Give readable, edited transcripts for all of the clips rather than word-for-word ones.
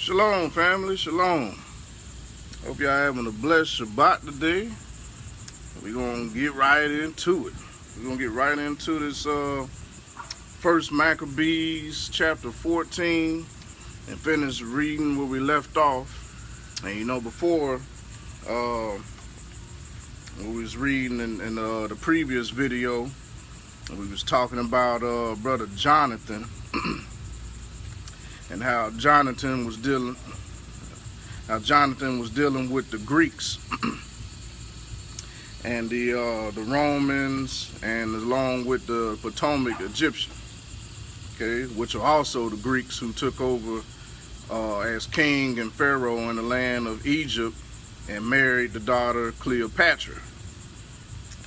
Shalom, family. Shalom. Hope y'all having a blessed Shabbat today. We're going to get right into it. We're going to get right into this first Maccabees chapter 14 and finish reading where we left off. And you know, before we was reading in the previous video, we was talking about brother Jonathan and how Jonathan was dealing with the Greeks and the Romans, and along with the Potomac Egyptian, okay, which are also the Greeks who took over as king and pharaoh in the land of Egypt and married the daughter Cleopatra.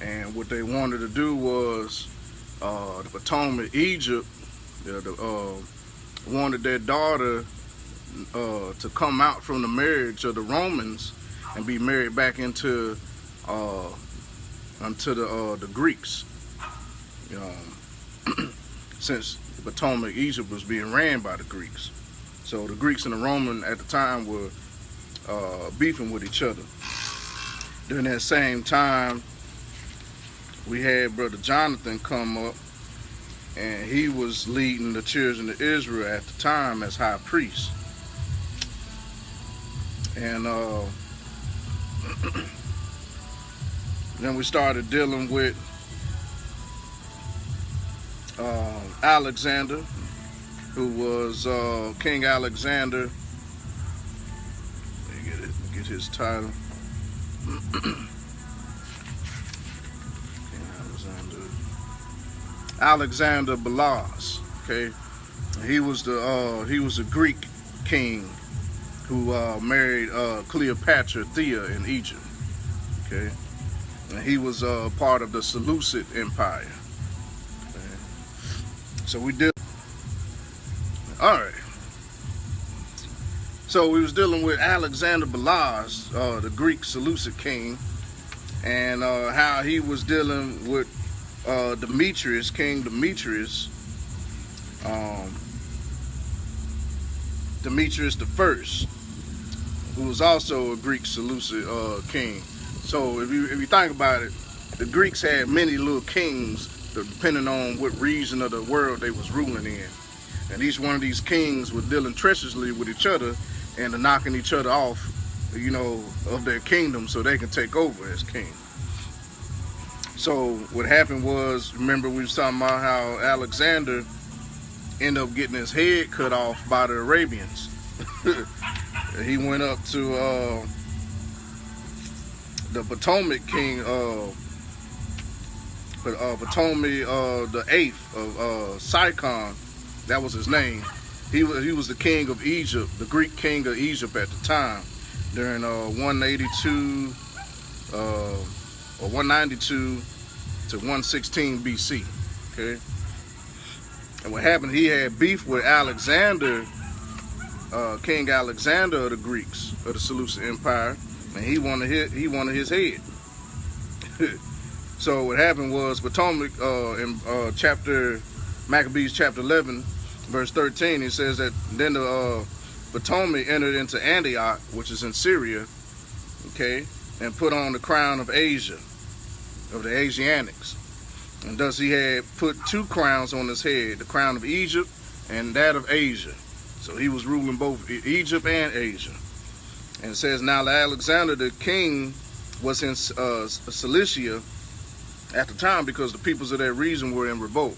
And what they wanted to do was the Potomac Egypt wanted their daughter to come out from the marriage of the Romans and be married back into the Greeks, since the Potomac Egypt was being ran by the Greeks. So the Greeks and the Romans at the time were beefing with each other. During that same time, we had brother Jonathan come up, and he was leading the children of Israel at the time as high priest. And then we started dealing with Alexander, who was King Alexander. Let me get his title. Alexander Belas. Okay, he was a Greek king who married Cleopatra Thea in Egypt. Okay, and he was part of the Seleucid Empire. Okay. So we did. All right. So we was dealing with Alexander Belas, the Greek Seleucid king, and how he was dealing with Demetrius, King Demetrius, Demetrius the First, who was also a Greek Seleucid king. So if you think about it, the Greeks had many little kings depending on what region of the world they was ruling in, and each one of these kings were dealing treacherously with each other and knocking each other off, of their kingdom so they can take over as king. So what happened was, remember we was talking about how Alexander ended up getting his head cut off by the Arabians. He went up to the Potomac king, Potomac the Eighth of Sicon. That was his name. He was the king of Egypt, the Greek king of Egypt at the time, during 182 or 192 to 116 BC. Okay, and what happened? He had beef with Alexander, King Alexander of the Greeks of the Seleucid Empire, and he wanted his head. So what happened was Potomac in Maccabees chapter 11, verse 13. It says that then the Potomac entered into Antioch, which is in Syria, okay, and put on the crown of Asia, of the Asiatics. And thus he had put two crowns on his head, the crown of Egypt and that of Asia. So he was ruling both Egypt and Asia. And it says, now Alexander the king was in Cilicia at the time, because the peoples of that region were in revolt.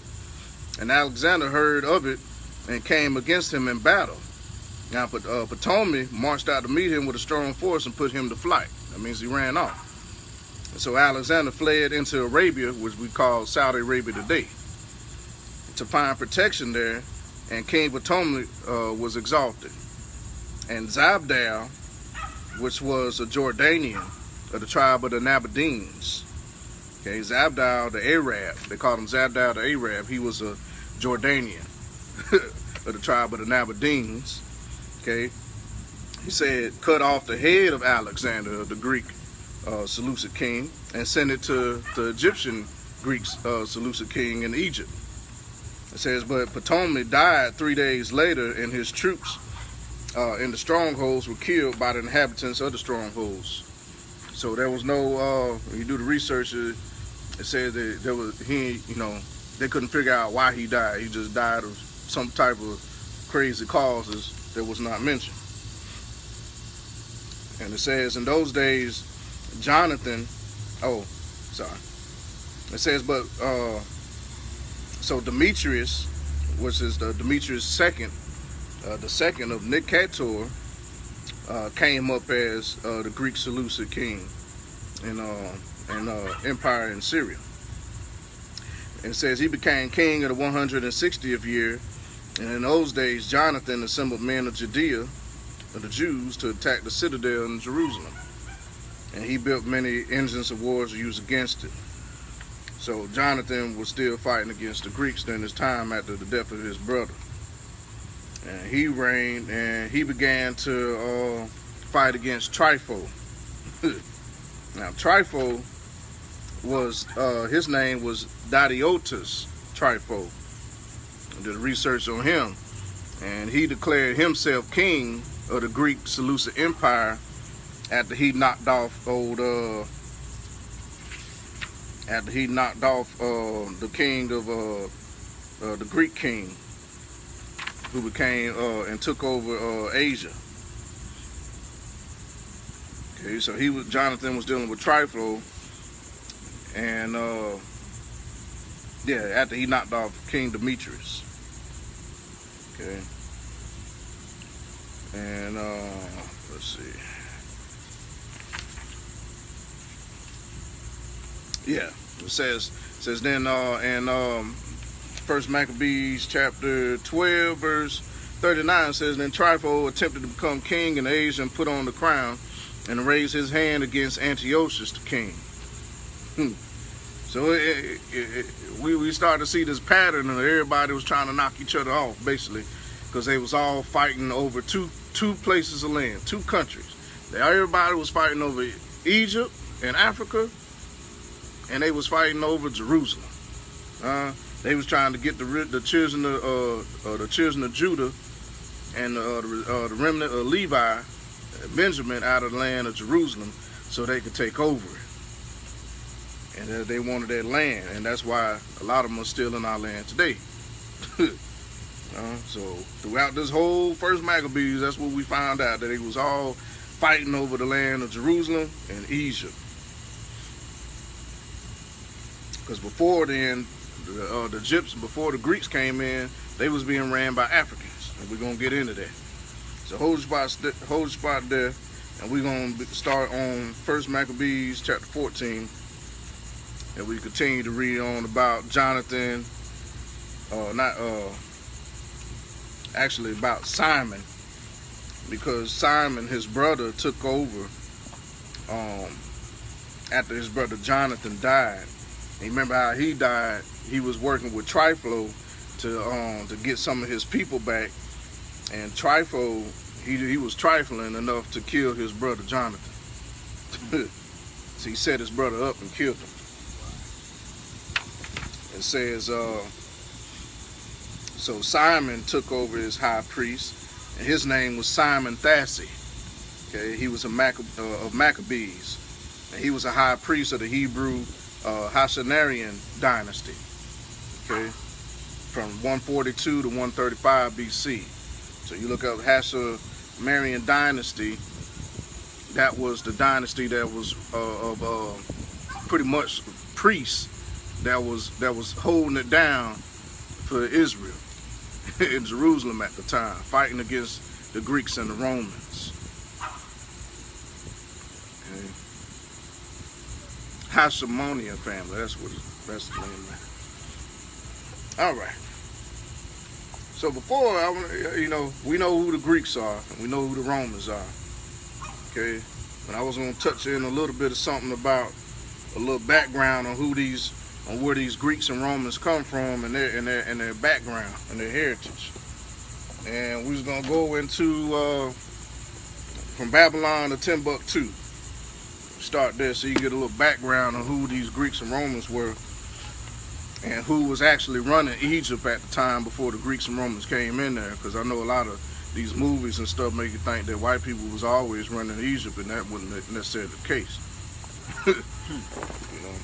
And Alexander heard of it and came against him in battle. Now Potomac marched out to meet him with a strong force and put him to flight. That means he ran off. And so Alexander fled into Arabia, which we call Saudi Arabia today, to find protection there, and King Potomac was exalted. And Zabdal, which was a Jordanian of the tribe of the Nabateans, okay, Zabdal the Arab, they called him Zabdal the Arab, he was a Jordanian of the tribe of the Nabateans, okay, he said, cut off the head of Alexander, the Greek Seleucid king, and sent it to the Egyptian Greek Seleucid king in Egypt. It says, but Potomac died 3 days later, and his troops in the strongholds were killed by the inhabitants of the strongholds. So there was no, when you do the research, it said that there was, they couldn't figure out why he died. He just died of some type of crazy causes that was not mentioned. And it says, in those days, Jonathan, it says, but, so Demetrius, which is the Demetrius second, the second of Nicator, came up as the Greek Seleucid king in empire in Syria. And it says he became king of the 160th year, and in those days Jonathan assembled men of Judea, of the Jews, to attack the citadel in Jerusalem, and he built many engines of war to use against it. So Jonathan was still fighting against the Greeks during his time after the death of his brother. And he reigned, and he began to fight against Trypho. Now Trypho was, his name was Didiotus Trypho. I did research on him, and he declared himself king of the Greek Seleucid Empire after he knocked off the king of the Greek king, who became and took over Asia. Okay, so Jonathan was dealing with Trypho, and after he knocked off King Demetrius. Okay, and let's see. Yeah, it says then in First Maccabees chapter 12 verse 39 says, then Trypho attempted to become king in Asia and put on the crown and raised his hand against Antiochus the king. So we started to see this pattern, and everybody was trying to knock each other off, basically, because they was all fighting over two places of land, two countries. Everybody was fighting over Egypt and Africa, and they was fighting over Jerusalem. They was trying to get the children of Judah and the remnant of Levi, Benjamin, out of the land of Jerusalem, so they could take over it. And they wanted that land, and that's why a lot of them are still in our land today. So throughout this whole First Maccabees, that's what we found out, that they was all fighting over the land of Jerusalem and Egypt. Because before then, the Egyptians, before the Greeks came in, they was being ran by Africans, and we're gonna get into that. So hold the spot there, and we're gonna start on First Maccabees chapter 14, and we continue to read on about Jonathan, actually about Simon, because Simon, his brother, took over after his brother Jonathan died. And remember how he died? He was working with Trypho to get some of his people back, and Trypho, he was trifling enough to kill his brother Jonathan. So he set his brother up and killed him. It says, so Simon took over as high priest, and his name was Simon Thassi. Okay, he was of Maccabees, and he was a high priest of the Hebrew Hashanarian dynasty. Okay, from 142 to 135 BC. So you look up Hashanarian dynasty. That was the dynasty that was of pretty much priests that was holding it down for Israel in Jerusalem at the time, fighting against the Greeks and the Romans. Okay. Hasmonean family, that's the name. All right. So before, we know who the Greeks are, and we know who the Romans are. Okay, and I was gonna touch in a little bit of something about a little background on where these Greeks and Romans come from, and their background and their heritage. And we was gonna go into from Babylon to Timbuktu. Start there so you get a little background on who these Greeks and Romans were, and who was actually running Egypt at the time before the Greeks and Romans came in there. Because I know a lot of these movies and stuff make you think that white people was always running Egypt, and that wasn't necessarily the case. You know.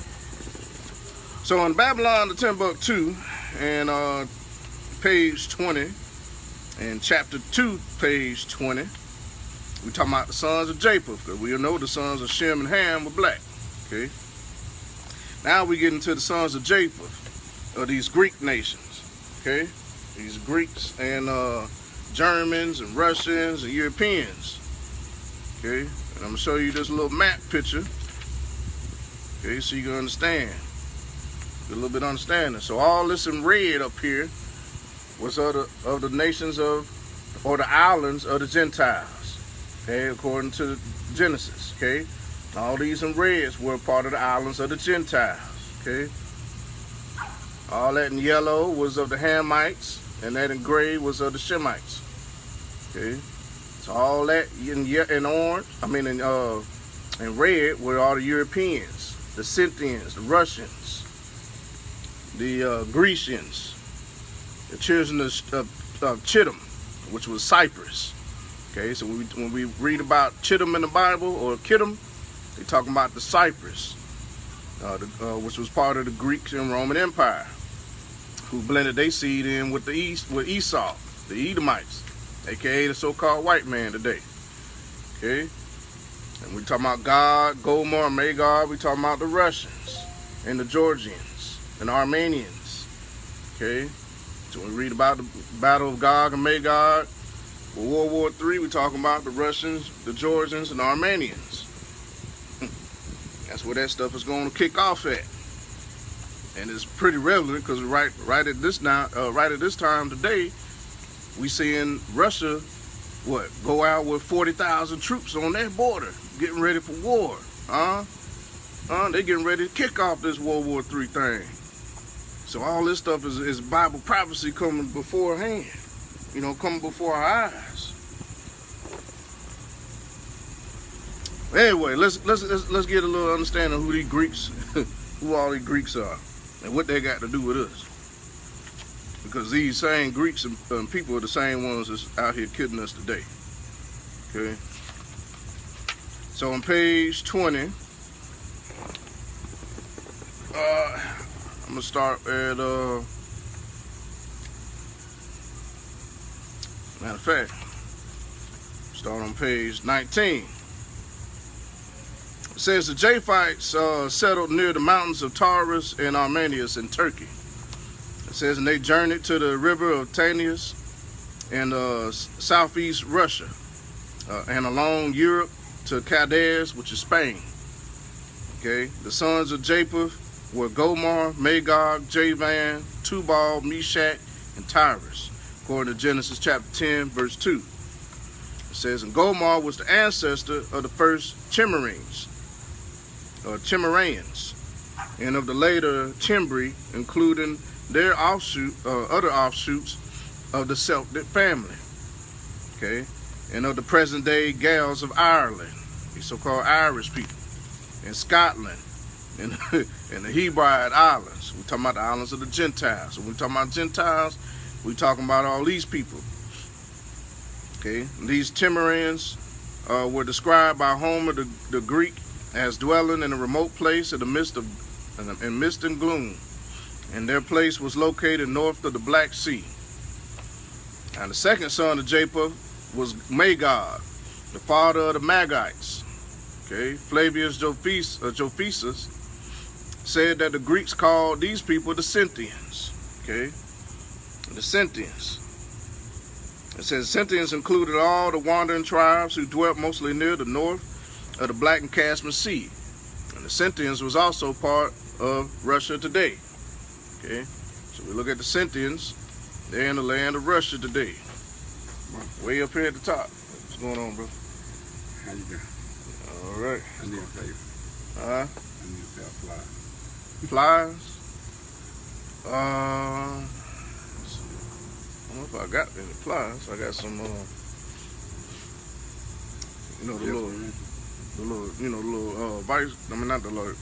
So in Babylon, the Timbuktu, and page 20, and chapter 2, page 20, we talking about the sons of Japheth, because we know the sons of Shem and Ham were black. Okay. Now we get into the sons of Japheth, of these Greek nations. Okay, these Greeks and Germans and Russians and Europeans. Okay, and I'm gonna show you this little map picture. Okay, so you can understand. Get a little bit of understanding. So all this in red up here was of the nations of, or the islands of the Gentiles. Okay, according to Genesis. Okay, all these in reds were part of the islands of the Gentiles. Okay, all that in yellow was of the Hamites, and that in gray was of the Shemites. Okay, so all that in orange, in red were all the Europeans, the Scythians, the Russians, the Grecians, the children of Chittim, which was Cyprus. Okay, so when we read about Chittim in the Bible, or Kittim, they talking about the Cyprus, which was part of the Greek and Roman Empire, who blended their seed in with Esau, the Edomites, aka the so-called white man today. Okay, and we talking about Gog, Gomer, Magog. We talking about the Russians and the Georgians and Armenians. Okay, so when we read about the Battle of Gog and Magog, for World War III, we talking about the Russians, the Georgians, and the Armenians. That's where that stuff is going to kick off at, and it's pretty relevant because right at this time today, we seeing Russia go out with 40,000 troops on their border, getting ready for war. They getting ready to kick off this World War III thing. So all this stuff is Bible prophecy coming beforehand, coming before our eyes. Anyway, let's get a little understanding of who these Greeks, who all these Greeks are, and what they got to do with us. Because these same Greeks and people are the same ones that's out here kidding us today. Okay. So on page 20, I'm gonna start at matter of fact, start on page 19. It says the Japhites settled near the mountains of Taurus and Armenius in Turkey. It says, and they journeyed to the river of Tanais in southeast Russia, and along Europe to Cadiz, which is Spain. Okay, the sons of Japheth were Gomer, Magog, Javan, Tubal, Meshach, and Tyrus, according to Genesis chapter 10, verse 2. It says, and Gomer was the ancestor of the first Chimerians, and of the later Cimbri, including their other offshoots of the Celtic family. Okay, and of the present-day Gales of Ireland, these so-called Irish people, and Scotland, and the Hebride Islands. We're talking about the islands of the Gentiles. So when we're talking about Gentiles, we're talking about all these people. Okay, and these Timurians were described by Homer the Greek as dwelling in a remote place in the midst and gloom, and their place was located north of the Black Sea. And the second son of Japheth was Magog, the father of the Magites. Okay, Flavius Josephus said that the Greeks called these people the Scythians. Okay, the Scythians. It says Scythians included all the wandering tribes who dwelt mostly near the north of the Black and Caspian Sea. And the Scythians was also part of Russia today. Okay, so we look at the Scythians, they're in the land of Russia today. Way up here at the top. What's going on, bro? How you doing? All right. I need a favor. I need a pair of flies. Flies? I don't know if I got any flies. I got some, the little vice. I mean, not the little.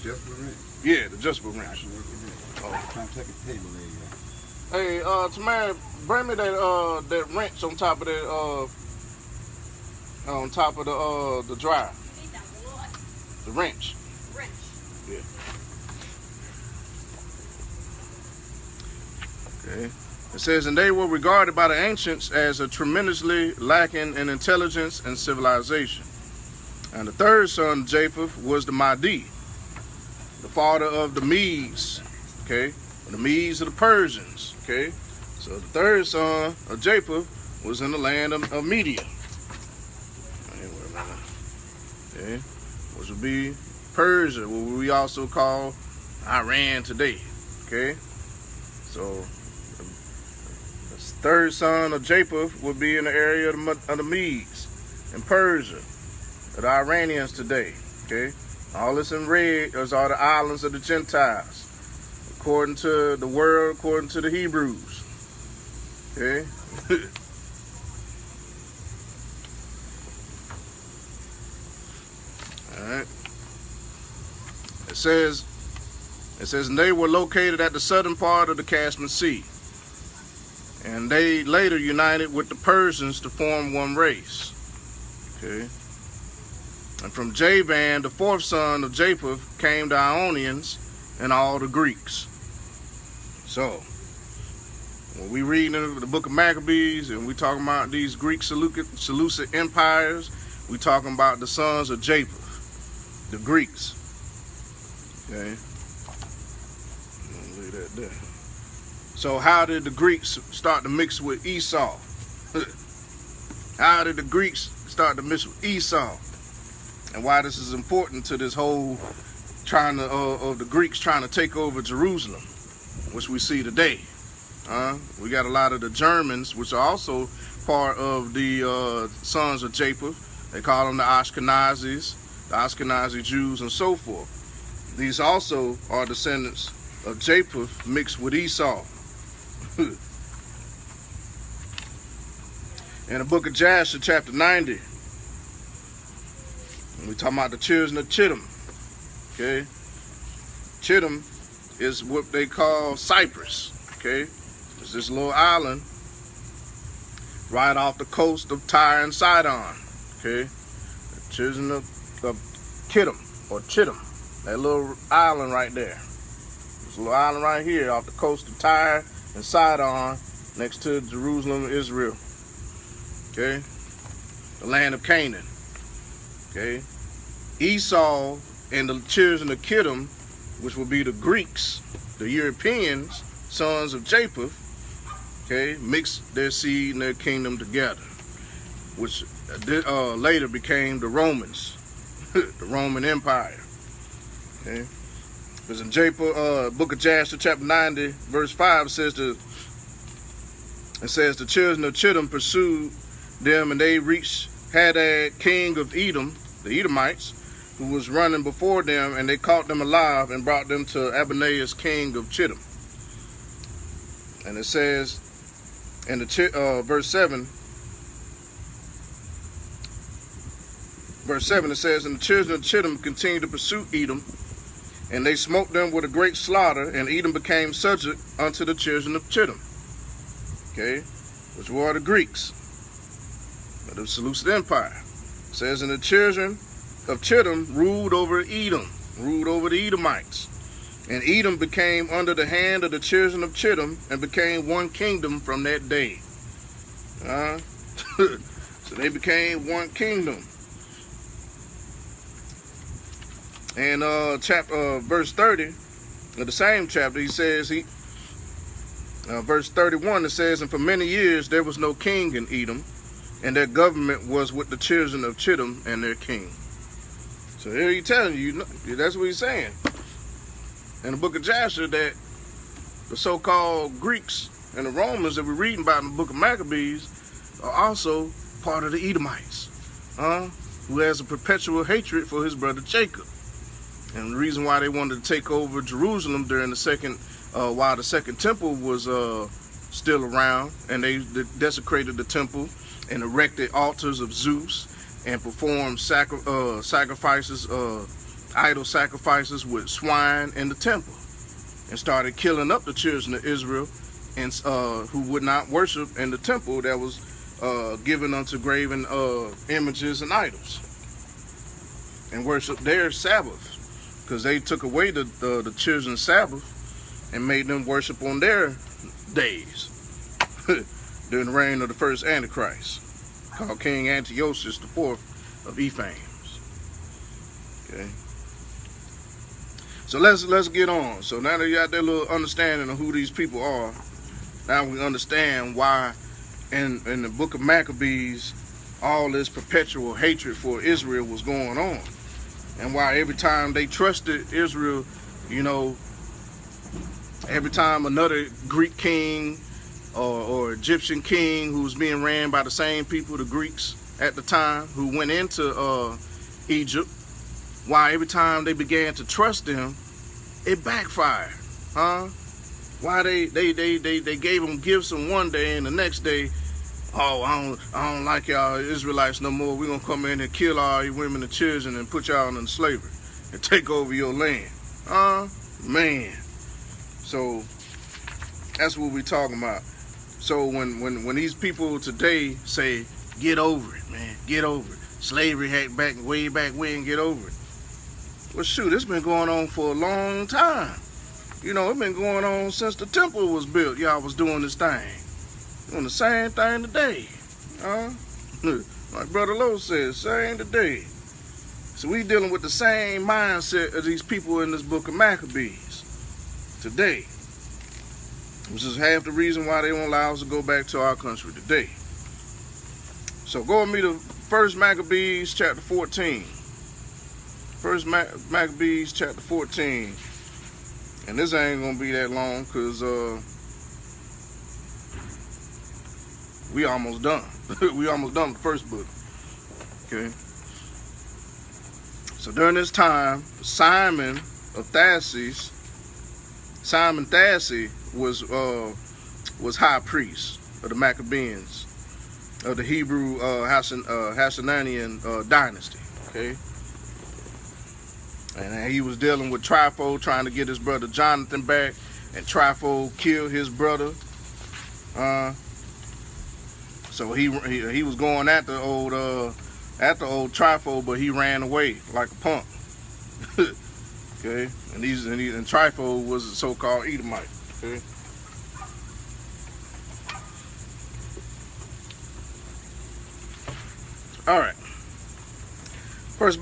Jasper ring? Yeah, the Jasper ring. I should work with it. Oh. I'm trying to take a table leg out. Hey, Tamara, bring me that wrench on top of that the dryer. You need that what? The wrench. Wrench. Yeah. Okay. It says, and they were regarded by the ancients as a tremendously lacking in intelligence and civilization. And the third son of Japheth was the Mahdi, the father of the Medes. Okay, the Medes are the Persians. Okay, so the third son of Japheth was in the land of Media. Okay, which would be Persia, what we also call Iran today. Okay, so third son of Japheth would be in the area of the Medes in Persia, the Iranians today. Okay, all this in red is all the islands of the Gentiles, according to the world, according to the Hebrews. Okay. All right. It says, and they were located at the southern part of the Caspian Sea. And they later united with the Persians to form one race. Okay. And from Javan, the fourth son of Japheth, came the Ionians and all the Greeks. So, when we read in the book of Maccabees and we talking about these Greek Seleucid empires, we talking about the sons of Japheth, the Greeks. Okay. I'm gonna leave that there. So how did the Greeks start to mix with Esau? How did the Greeks start to mix with Esau? And why this is important to this whole of the Greeks trying to take over Jerusalem, which we see today. We got a lot of the Germans, which are also part of the sons of Japheth. They call them the Ashkenazis, the Ashkenazi Jews, and so forth. These also are descendants of Japheth mixed with Esau. In the book of Jasher, chapter 90, we talking about the children of Chittim. Okay, Chittim is what they call Cyprus. Okay, it's this little island right off the coast of Tyre and Sidon. Okay, the children of Chittim or Chittim, that little island right there. This little island right here off the coast of Tyre and Sidon, next to Jerusalem, Israel. Okay, the land of Canaan. Okay, Esau and the children of Chittim, which will be the Greeks, the Europeans, sons of Japheth. Okay, mixed their seed and their kingdom together, which later became the Romans, the Roman Empire. Okay. Because in book of Jasher, chapter 90, verse 5, it says the children of Chittim pursued them, and they reached Hadad, king of Edom, the Edomites, who was running before them, and they caught them alive and brought them to Abneas, king of Chittim. And it says in the verse 7, it says, and the children of Chittim continued to pursue Edom, and they smote them with a great slaughter, and Edom became subject unto the children of Chittim. Okay, which were the Greeks of the Seleucid Empire. It says, and the children of Chittim ruled over Edom, ruled over the Edomites. And Edom became under the hand of the children of Chittim and became one kingdom from that day. So they became one kingdom. And verse 30 of the same chapter, he says, verse 31, it says, and for many years there was no king in Edom, and their government was with the children of Chittim and their king. So here he's telling you, that's what he's saying in the book of Jasher, that the so-called Greeks and the Romans that we're reading about in the book of Maccabees are also part of the Edomites, who has a perpetual hatred for his brother Jacob. And the reason why they wanted to take over Jerusalem during the while the second temple was still around, and they desecrated the temple and erected altars of Zeus and performed sacrifices, idol sacrifices with swine in the temple, and started killing up the children of Israel and who would not worship in the temple that was given unto graven images and idols, and worship their Sabbath, because they took away the children's Sabbath and made them worship on their days during the reign of the first Antichrist, called King Antiochus IV of Ephames. Okay. So let's get on. So now that you got that little understanding of who these people are, now we understand why in the book of Maccabees all this perpetual hatred for Israel was going on, and why every time they trusted Israel, you know, every time another Greek king or Egyptian king who was being ran by the same people, the Greeks at the time, who went into Egypt, why every time they began to trust them, it backfired, huh? Why they gave them gifts on one day, and the next day, oh, I don't like y'all Israelites no more. We're gonna come in and kill all your women and children and put y'all in slavery and take over your land. Man. So that's what we're talking about. So when these people today say, get over it, man, get over it. Slavery had way back when, get over it. Well, shoot, it's been going on for a long time. You know, it's been going on since the temple was built. Y'all was doing this thing. Doing the same thing today. Like Brother Lowe said, same today. So we dealing with the same mindset of these people in this book of Maccabees today, which is half the reason why they won't allow us to go back to our country today. So go with me to 1 Maccabees chapter 14. 1 Maccabees chapter 14. And this ain't gonna be that long, because we almost done. We almost done with the first book. Okay. So during this time, Simon Thassi was high priest of the Maccabees of the Hebrew Hasmonean dynasty. Okay. And he was dealing with Trypho, trying to get his brother Jonathan back, and Trypho killed his brother. So he was going at the old Trypho, but he ran away like a punk. Okay, and Trypho was a so-called Edomite. Okay. All right. First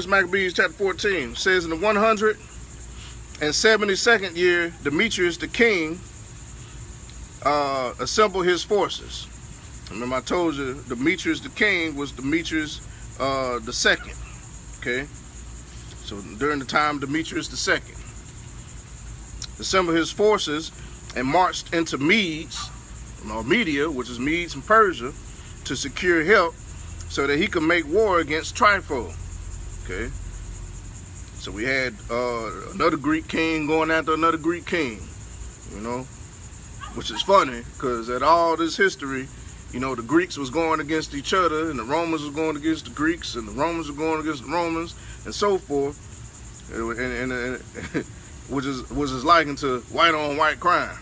Maccabees chapter 14 says, in the 172nd year, Demetrius the king assembled his forces. Remember I told you Demetrius the king was Demetrius the second. Okay, so during the time Demetrius the second assembled his forces and marched into Media, which is Medes and Persia, to secure help, so that he could make war against Trypho. Okay. So we had another Greek king going after another Greek king, you know, which is funny, because at all this history, you know, the Greeks was going against each other, and the Romans was going against the Greeks, and the Romans were going against the Romans, and so forth, and which is likened to white on white crime.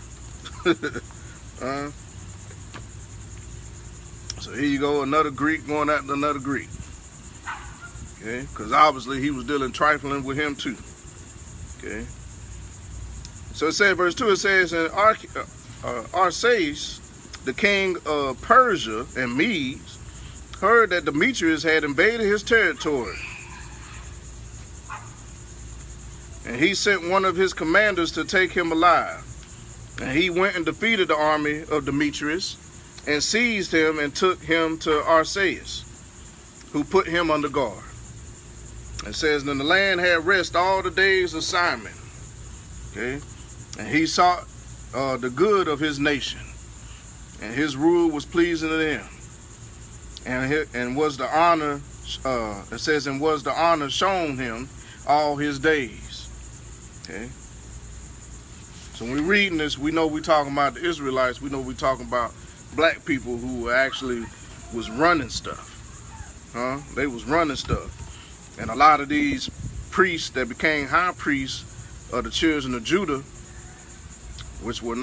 So here you go, another Greek going after another Greek. Okay, because obviously he was trifling with him too. Okay. So it says, verse 2, it says, and Arsaces, the king of Persia and Medes, heard that Demetrius had invaded his territory. And he sent one of his commanders to take him alive. And he went and defeated the army of Demetrius, and seized him and took him to Arsaces, who put him under guard. It says, then the land had rest all the days of Simon. Okay, and he sought the good of his nation, and his rule was pleasing to them. And was the honor, it says, and was the honor shown him all his days. Okay. So when we're reading this, we know we're talking about the Israelites. We know we're talking about black people who actually was running stuff. They was running stuff. And a lot of these priests that became high priests of the children of Judah, which were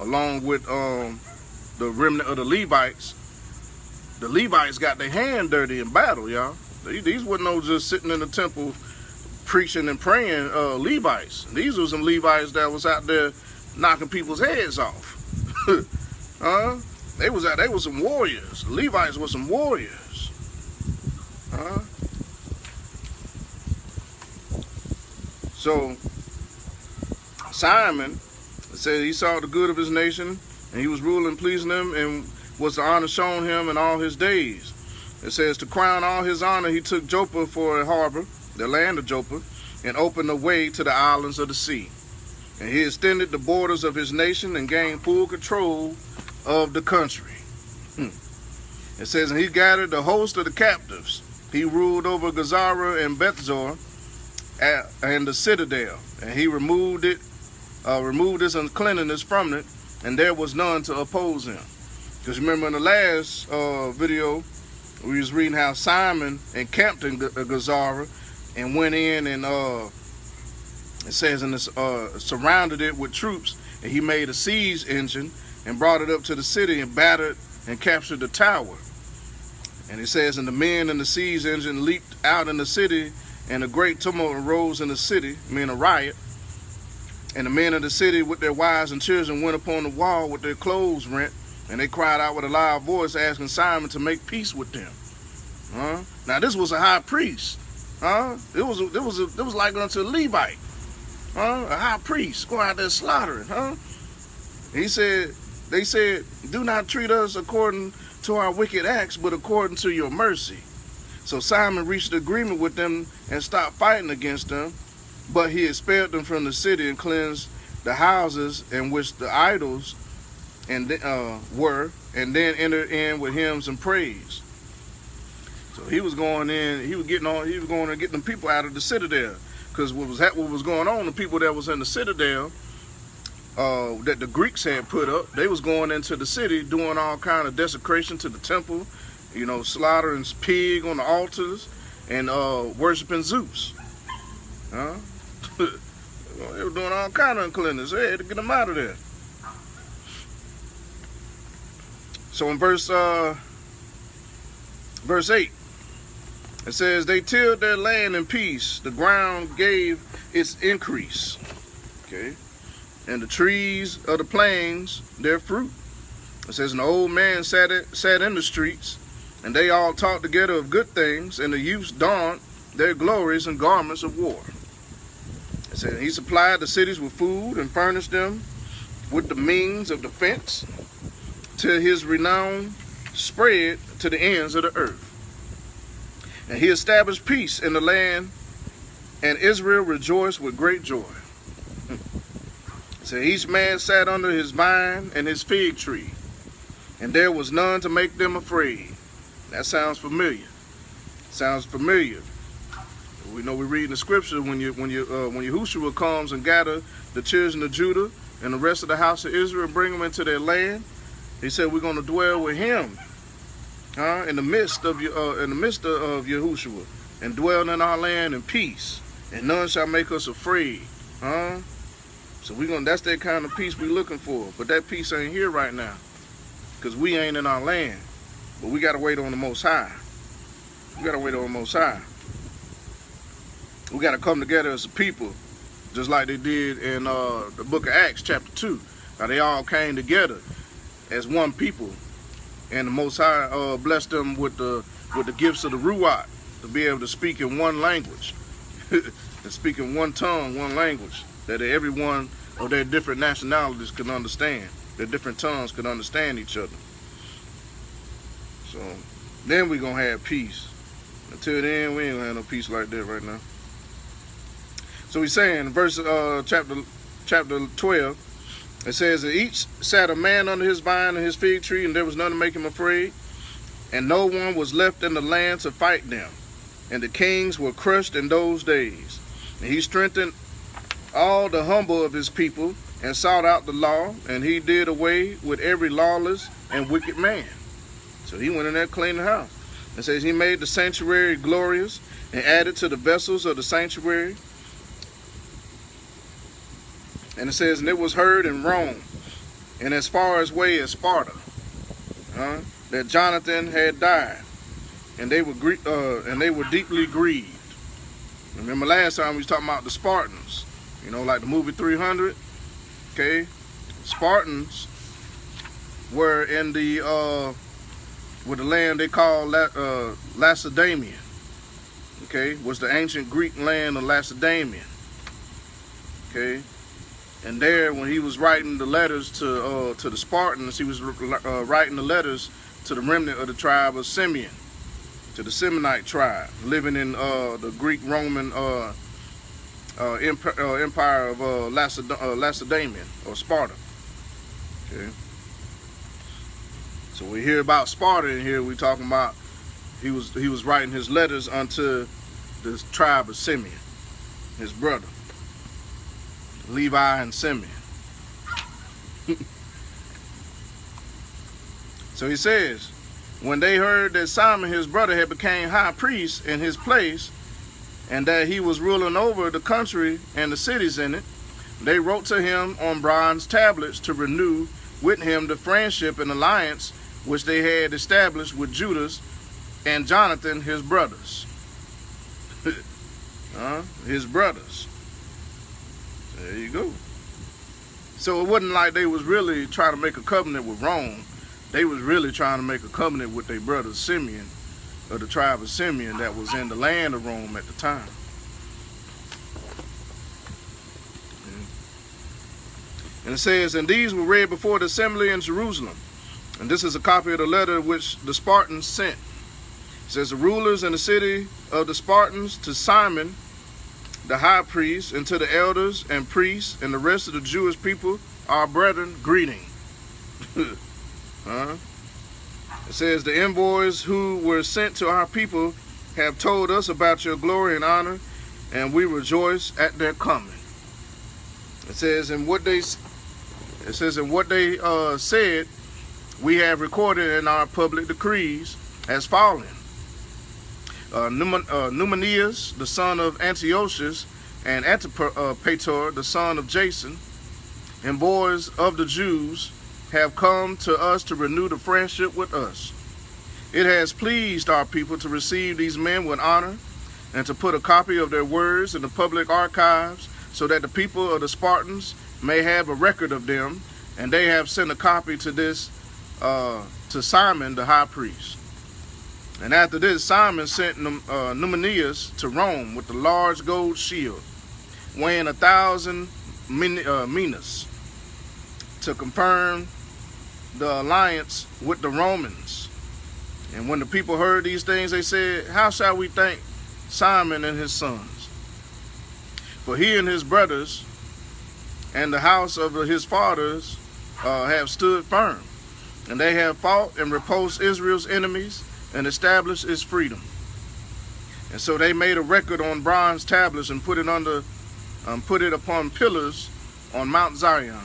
along with the remnant of the Levites. The Levites got their hand dirty in battle, y'all. These wasn't no just sitting in the temple preaching and praying Levites. These were some Levites that was out there knocking people's heads off. They was some warriors. The Levites were some warriors. So Simon said he saw the good of his nation, and he was ruling, pleasing them, and was the honor shown him in all his days. It says, to crown all his honor, he took Joppa for a harbor, the land of Joppa, and opened the way to the islands of the sea. And he extended the borders of his nation and gained full control of the country. It says, and he gathered the host of the captives. He ruled over Gazara and Bethzor and the citadel, and he removed this uncleanness from it, and there was none to oppose him. Because remember in the last video, we was reading how Simon encamped in Gazara and went in and it says in this surrounded it with troops, and he made a siege engine and brought it up to the city and battered and captured the tower. And it says, and the men in the siege engine leaped out in the city, and a great tumult arose in the city, meaning a riot. And the men of the city with their wives and children went upon the wall with their clothes rent, and they cried out with a loud voice, asking Simon to make peace with them. Now this was a high priest. It was like unto a Levite. A high priest going out there slaughtering. They said, do not treat us according to our wicked acts, but according to your mercy. So Simon reached an agreement with them and stopped fighting against them, but he expelled them from the city and cleansed the houses in which the idols were, and then entered in with hymns and praise. So he was going in, he was going to get them people out of the citadel, because what was going on, the people that was in the citadel that the Greeks had put up, they was going into the city doing all kind of desecration to the temple, slaughtering pig on the altars and worshiping Zeus. They were doing all kind of uncleanness. They had to get them out of there. So in verse 8, it says, they tilled their land in peace. The ground gave its increase. Okay. And the trees of the plains their fruit. It says, an old man sat in the streets, and they all talked together of good things, and the youths donned their glories and garments of war. It says, he supplied the cities with food and furnished them with the means of defense, till his renown spread to the ends of the earth. And he established peace in the land, and Israel rejoiced with great joy. So each man sat under his vine and his fig tree, and there was none to make them afraid. That sounds familiar. Sounds familiar. We know we read in the scripture when Yahushua comes and gather the children of Judah and the rest of the house of Israel and bring them into their land. He said we're going to dwell with him in the midst of Yahushua, and dwell in our land in peace, and none shall make us afraid. So that's that kind of peace we're looking for. But that peace ain't here right now, because we ain't in our land. But we got to wait on the Most High. We got to wait on the Most High. We got to come together as a people, just like they did in the book of Acts, chapter 2. Now they all came together as one people, and the Most High blessed them with the gifts of the Ruach, to be able to speak in one language, and speak in one tongue, one language, that everyone of their different nationalities can understand. Their different tongues can understand each other. So then we're going to have peace. Until then, we ain't going to have no peace like that right now. So he's saying in verse chapter 12, it says that each sat a man under his vine and his fig tree, and there was none to make him afraid, and no one was left in the land to fight them. And the kings were crushed in those days. And he strengthened all the humble of his people, and sought out the law, and he did away with every lawless and wicked man. So he went in there cleaning the house. It says he made the sanctuary glorious, and added to the vessels of the sanctuary. And it says, and it was heard in Rome and as far as way as Sparta, that Jonathan had died, and they were deeply grieved. Remember last time we was talking about the Spartans, like the movie 300. Okay, Spartans were in the land they call Lacedaemon. Okay, was the ancient Greek land of Lacedaemon. Okay, and there, when he was writing the letters to the Spartans, he was writing the letters to the remnant of the tribe of Simeon, to the Semonite tribe, living in the Greek-Roman empire of Lacedaemon, or Sparta. Okay. So we hear about Sparta in here. We talking about he was writing his letters unto the tribe of Simeon, his brother, Levi and Simeon. So he says, when they heard that Simon, his brother, had become high priest in his place, and that he was ruling over the country and the cities in it, they wrote to him on bronze tablets to renew with him the friendship and alliance which they had established with Judas and Jonathan, his brothers. His brothers. There you go. So it wasn't like they was really trying to make a covenant with Rome. They was really trying to make a covenant with their brother Simeon, of the tribe of Simeon, that was in the land of Rome at the time. And it says, and these were read before the assembly in Jerusalem. And this is a copy of the letter which the Spartans sent. It says, the rulers in the city of the Spartans to Simon, the high priest, and to the elders and priests and the rest of the Jewish people, our brethren, greeting. It says, the envoys who were sent to our people have told us about your glory and honor, and we rejoice at their coming. It says, and what they said, we have recorded in our public decrees as following. Numenius, the son of Antiochus, and Antipater, the son of Jasher, and boys of the Jews, have come to us to renew the friendship with us. It has pleased our people to receive these men with honor and to put a copy of their words in the public archives so that the people of the Spartans may have a record of them, and they have sent a copy to to Simon the high priest. And after this, Simon sent Numenius to Rome with a large gold shield, weighing 1,000 minas, to confirm the alliance with the Romans. And when the people heard these things, they said, how shall we thank Simon and his sons? For he and his brothers and the house of his fathers have stood firm, and they have fought and repulsed Israel's enemies and established its freedom. And so they made a record on bronze tablets and put it upon pillars on Mount Zion.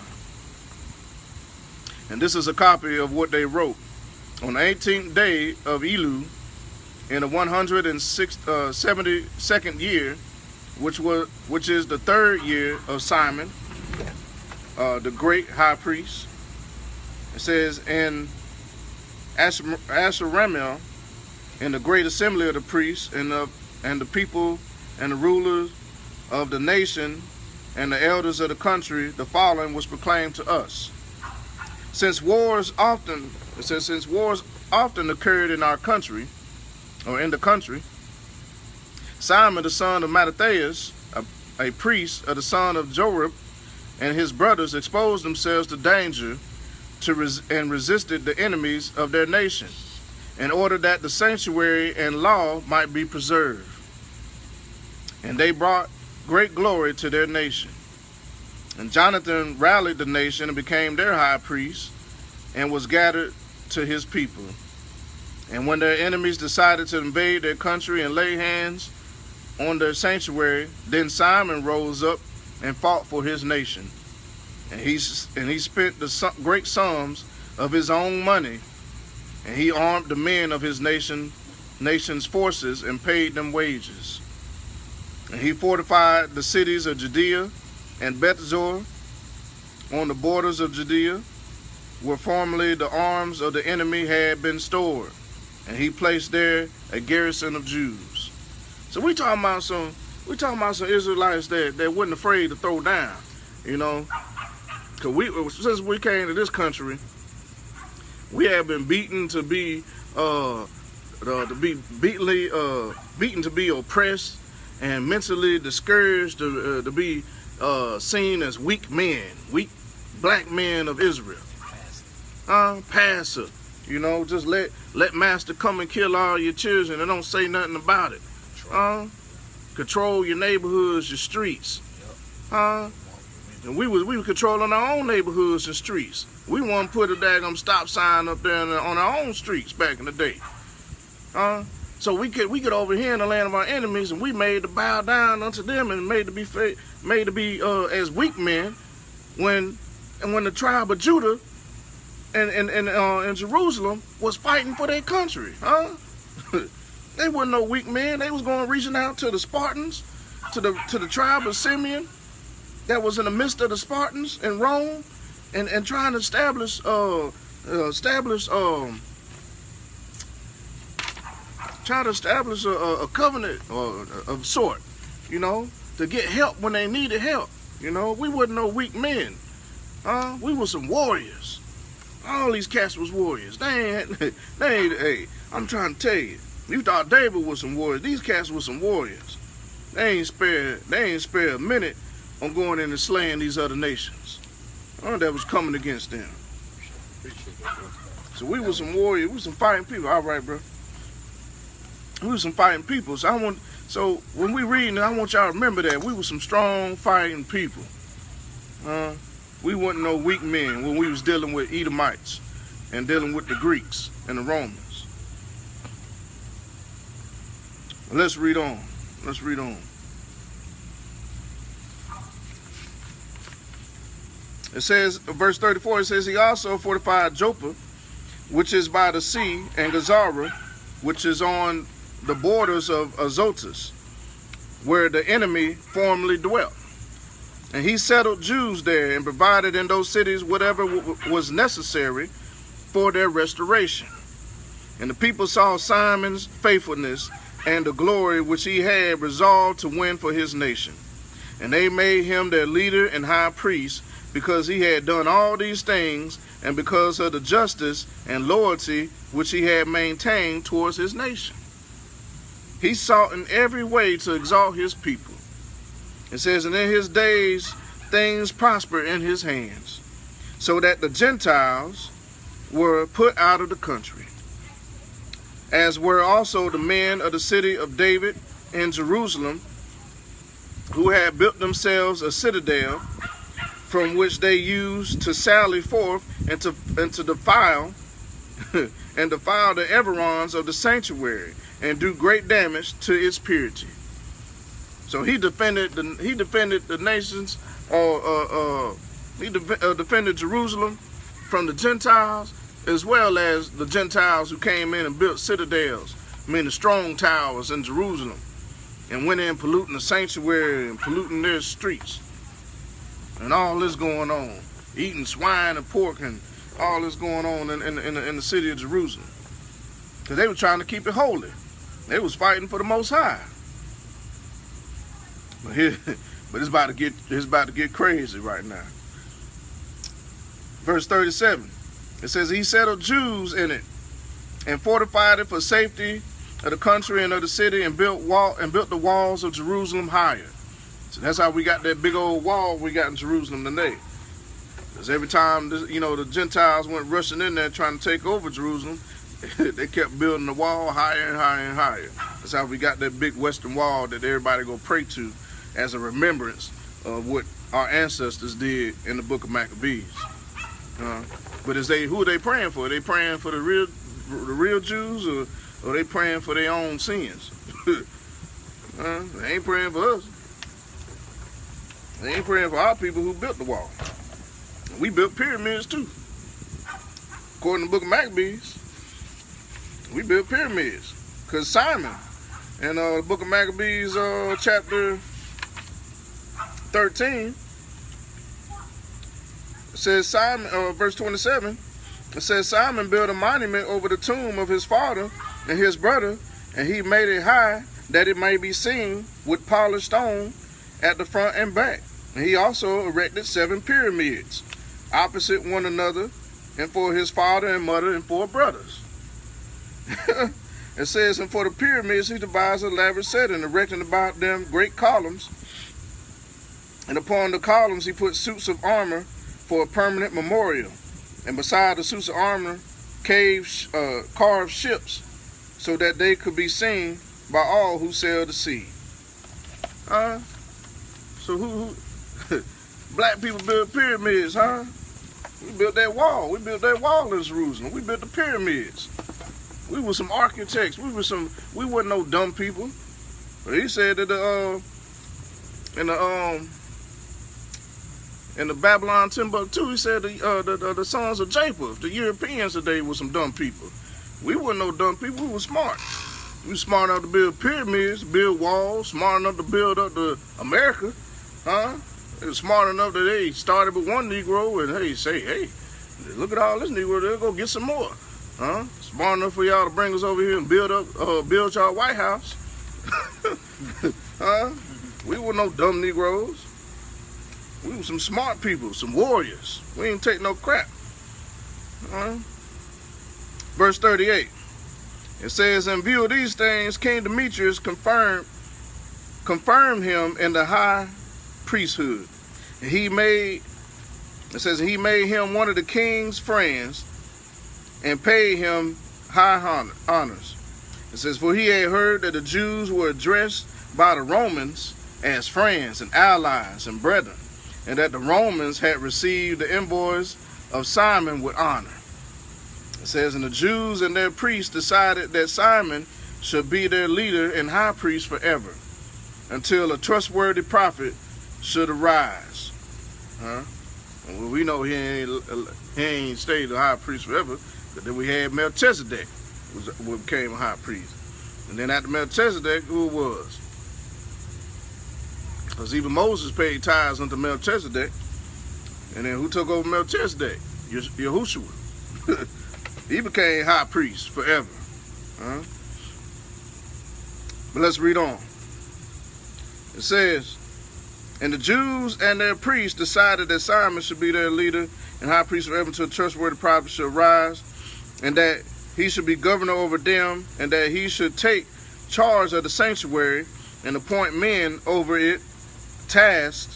And this is a copy of what they wrote. On the 18th day of Elul, in the 172nd year, which is the 3rd year of Simon, the great high priest. It says, in Asheramel, in the great assembly of the priests and the people and the rulers of the nation and the elders of the country, the following was proclaimed to us. Since wars often occurred in our country, or in the country, Simon the son of Mattathias, a priest of the son of Jorib, and his brothers exposed themselves to danger and resisted the enemies of their nation, in order that the sanctuary and law might be preserved. And they brought great glory to their nation. And Jonathan rallied the nation and became their high priest and was gathered to his people. And when their enemies decided to invade their country and lay hands on their sanctuary, then Simon rose up and fought for his nation. And he spent the great sums of his own money, and he armed the men of his nation's forces and paid them wages. And he fortified the cities of Judea and Bethzor on the borders of Judea, where formerly the arms of the enemy had been stored, and he placed there a garrison of Jews. So we talking about some Israelites that wasn't afraid to throw down, you know. Cause since we came to this country, we have been beaten to be beaten to be oppressed and mentally discouraged to be seen as weak black men of Israel. Passive. You know, just let master come and kill all your children and don't say nothing about it. Control your neighborhoods, your streets. And we were controlling our own neighborhoods and streets. We want to put a daggum stop sign up there on our own streets back in the day. So we get over here in the land of our enemies, and we made to bow down unto them and made to be as weak men when the tribe of Judah and Jerusalem was fighting for their country. They weren't no weak men. They was reaching out to the Spartans, to the tribe of Simeon that was in the midst of the Spartans in Rome, and trying to establish a covenant of sort, you know, to get help when they needed help. You know, we wasn't no weak men. We were some warriors. All these cats was warriors. Hey, I'm trying to tell you. You thought David was some warriors. These cats were some warriors. They ain't spare a minute on going in and slaying these other nations that was coming against them. So we were some warriors. We were some fighting people. All right, bro. We were some fighting people. So when we reading, I want y'all to remember that we were some strong fighting people. We weren't no weak men when we was dealing with Edomites and dealing with the Greeks and the Romans. Let's read on. Let's read on. It says, verse 34, it says, he also fortified Joppa, which is by the sea, and Gazara, which is on the borders of Azotus, where the enemy formerly dwelt. And he settled Jews there and provided in those cities whatever was necessary for their restoration. And the people saw Simon's faithfulness and the glory which he had resolved to win for his nation. And they made him their leader and high priest, because he had done all these things, and because of the justice and loyalty which he had maintained towards his nation. He sought in every way to exalt his people. It says, and in his days things prospered in his hands, so that the Gentiles were put out of the country, as were also the men of the city of David in Jerusalem, who had built themselves a citadel, from which they used to sally forth and to defile the environs of the sanctuary, and do great damage to its purity. So he defended the nations, defended Jerusalem from the Gentiles, as well as the Gentiles who came in and built citadels, the strong towers in Jerusalem, and went in polluting the sanctuary and polluting their streets. And all this going on, eating swine and pork, and all this going on in the city of Jerusalem, because they were trying to keep it holy. They was fighting for the Most High. But it's about to get crazy right now. Verse 37. It says, he settled Jews in it, and fortified it for safety of the country and of the city, and built the walls of Jerusalem higher. So that's how we got that big old wall we got in Jerusalem today. Because every time the Gentiles went rushing in there trying to take over Jerusalem, they kept building the wall higher and higher and higher. That's how we got that big western wall that everybody go pray to as a remembrance of what our ancestors did in the book of Maccabees. But who are they praying for? Are they praying for the real Jews, or they praying for their own sins? They ain't praying for us. They ain't praying for our people who built the wall. We built pyramids too. According to the book of Maccabees, we built pyramids. Because Simon, in the book of Maccabees, chapter 13, it says Simon, verse 27, It says Simon built a monument over the tomb of his father and his brother, and he made it high that it may be seen with polished stone at the front and back. And he also erected 7 pyramids opposite one another, and for his father and mother and 4 brothers. It says, and for the pyramids he devised an elaborate setting, erecting about them great columns, and upon the columns he put suits of armor for a permanent memorial, and beside the suits of armor carved ships, so that they could be seen by all who sail the sea. So who black people build pyramids, huh? We built that wall. We built that wall in Jerusalem. We built the pyramids. We were some architects. We wasn't no dumb people. But he said that in the Babylon Timbuktu, he said the sons of Japheth, the Europeans today, were some dumb people. We weren't no dumb people. We were smart. We were smart enough to build pyramids, build walls, smart enough to build up the America, huh? They were smart enough that they started with one Negro and hey, look at all this Negro, they'll go get some more, huh? Smart enough for y'all to bring us over here and build y'all White House, huh? We were no dumb Negroes. We were some smart people, some warriors. We didn't take no crap, huh? Verse 38. It says, in view of these things, King Demetrius confirmed him in the high priesthood. And he made him one of the king's friends and paid him high honors. It says, for he had heard that the Jews were addressed by the Romans as friends and allies and brethren, and that the Romans had received the envoys of Simon with honor. It says, and the Jews and their priests decided that Simon should be their leader and high priest forever, until a trustworthy prophet should arise. Huh? Well, we know he ain't stayed the high priest forever, but then we had Melchizedek, who became a high priest. And then after Melchizedek, who it was? Because even Moses paid tithes unto Melchizedek. And then who took over Melchizedek? Yahushua. He became high priest forever. Huh? But let's read on. It says, and the Jews and their priests decided that Simon should be their leader and high priest forever until a trustworthy prophet should rise, and that he should be governor over them, and that he should take charge of the sanctuary and appoint men over it, tasked,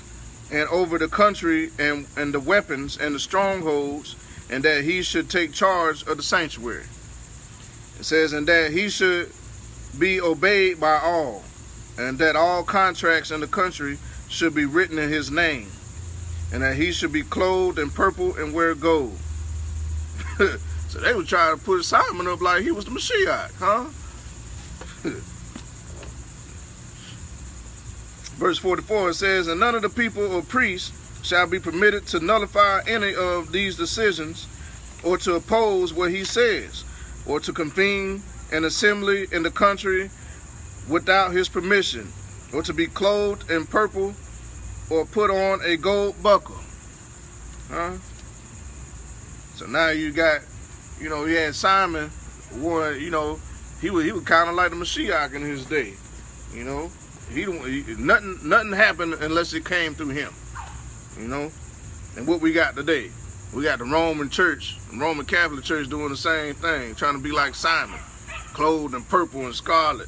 and over the country and the weapons and the strongholds, and that he should take charge of the sanctuary. It says, and that he should be obeyed by all, and that all contracts in the country should be written in his name, and that he should be clothed in purple and wear gold. So they were trying to put Simon up like he was the Mashiach, huh? Verse 44, it says, and none of the people or priests shall be permitted to nullify any of these decisions, or to oppose what he says, or to convene an assembly in the country without his permission, or to be clothed in purple, or put on a gold buckle. Huh? So now you got, you had Simon, he was kind of like the Mashiach in his day. Nothing happened unless it came through him. And what we got today, we got the Roman Church, the Roman Catholic Church doing the same thing, trying to be like Simon, clothed in purple and scarlet,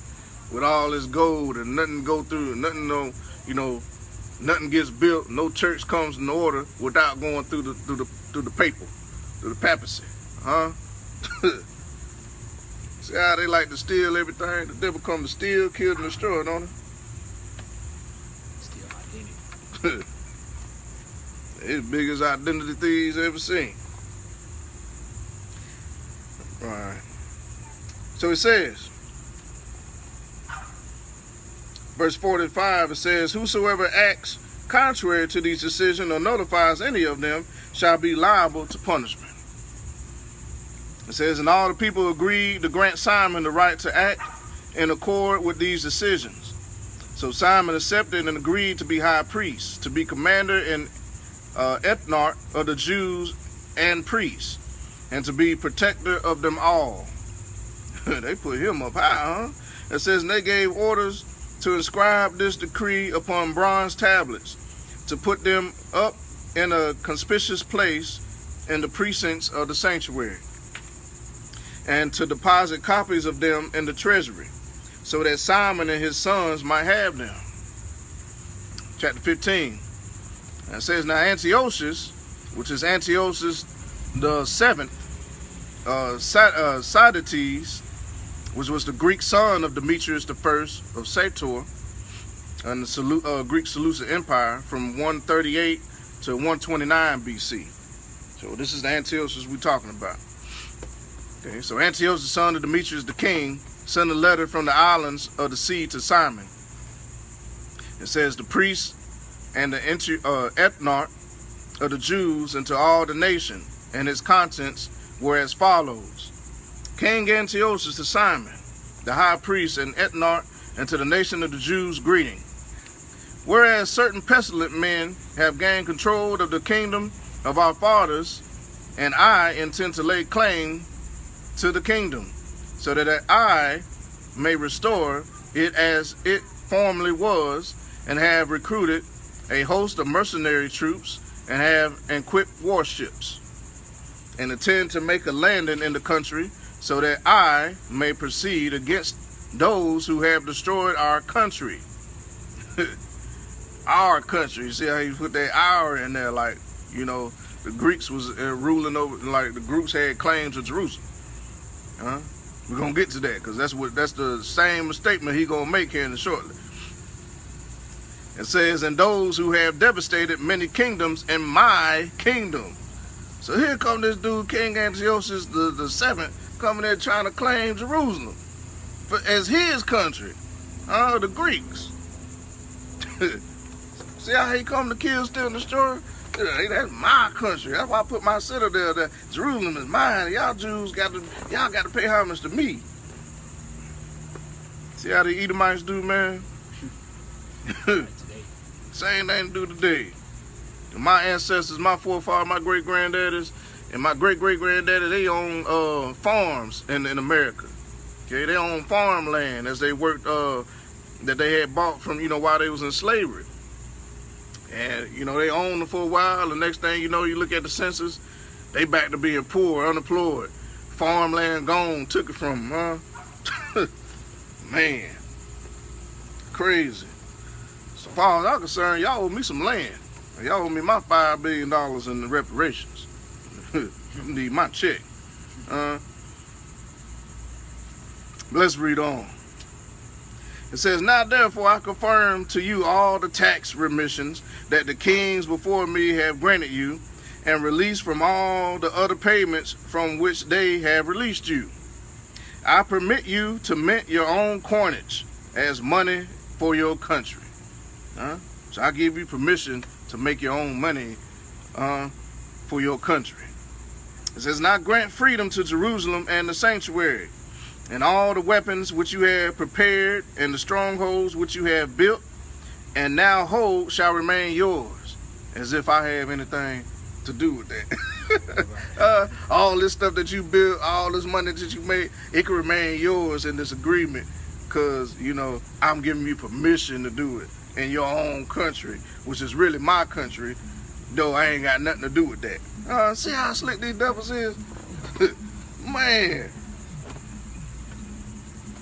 with all this gold, and nothing go through, nothing gets built, no church comes in order without going through the papacy, huh? See how they like to steal everything? The devil come to steal, kill, and destroy, don't he? Steal identity. It's the biggest identity thieves ever seen. All right. So it says, verse 45, it says, whosoever acts contrary to these decisions or nullifies any of them shall be liable to punishment. It says, and all the people agreed to grant Simon the right to act in accord with these decisions. So Simon accepted and agreed to be high priest, to be commander and ethnarch of the Jews and priests, and to be protector of them all. They put him up high, huh? It says, and they gave orders to inscribe this decree upon bronze tablets, to put them up in a conspicuous place in the precincts of the sanctuary, and to deposit copies of them in the treasury, so that Simon and his sons might have them. Chapter 15. And it says, now Antiochus, which is Antiochus the seventh, Sidetes, which was the Greek son of Demetrius the first of Sator, and the Greek Seleucid Empire from 138 to 129 BC. So this is the Antiochus we're talking about. Okay, so Antiochus, the son of Demetrius the king, sent a letter from the islands of the sea to Simon. It says, the priests and the ethnarch of the Jews and to all the nation, and its contents were as follows. King Antiochus to Simon, the high priest and ethnarch, and to the nation of the Jews, greeting. Whereas certain pestilent men have gained control of the kingdom of our fathers, and I intend to lay claim to the kingdom, so that I may restore it as it formerly was, and have recruited a host of mercenary troops, and have equipped warships, and intend to make a landing in the country, so that I may proceed against those who have destroyed our country. Our country. You see how you put that "our" in there? Like, you know, the Greeks was ruling over, like the Greeks had claims to Jerusalem. We're gonna get to that, because that's the same statement he gonna make here in shortly. It says, and those who have devastated many kingdoms in my kingdom. So here come this dude, King Antiochus the seventh, coming there trying to claim Jerusalem as his country. The Greeks. See how he come to kill, steal, and destroy? Hey, that's my country. That's why I put my citadel there. Jerusalem is mine. Y'all Jews got to pay homage to me. See how the Edomites do, man? Same thing to do today. My ancestors, my forefathers, my great-granddaddies, and my great-great-granddaddy, they own farms in America. Okay, they own farmland as they worked, that they had bought from, while they was in slavery. And, they owned them for a while. The next thing you know, you look at the census, they back to being poor, unemployed. Farmland gone, took it from them, huh? Man, crazy. So far as I'm concerned, y'all owe me some land. Y'all owe me my $5 billion in the reparations. Need my check. Let's read on. It says, now therefore I confirm to you all the tax remissions that the kings before me have granted you, and release from all the other payments from which they have released you. I permit you to mint your own coinage as money for your country. So I give you permission to make your own money for your country. It says, now grant freedom to Jerusalem and the sanctuary, and all the weapons which you have prepared, and the strongholds which you have built, and now hold shall remain yours, as if I have anything to do with that. All this stuff that you built, all this money that you made, it can remain yours in this agreement, because, I'm giving you permission to do it in your own country, which is really my country, though I ain't got nothing to do with that. See how slick these devils is? Man.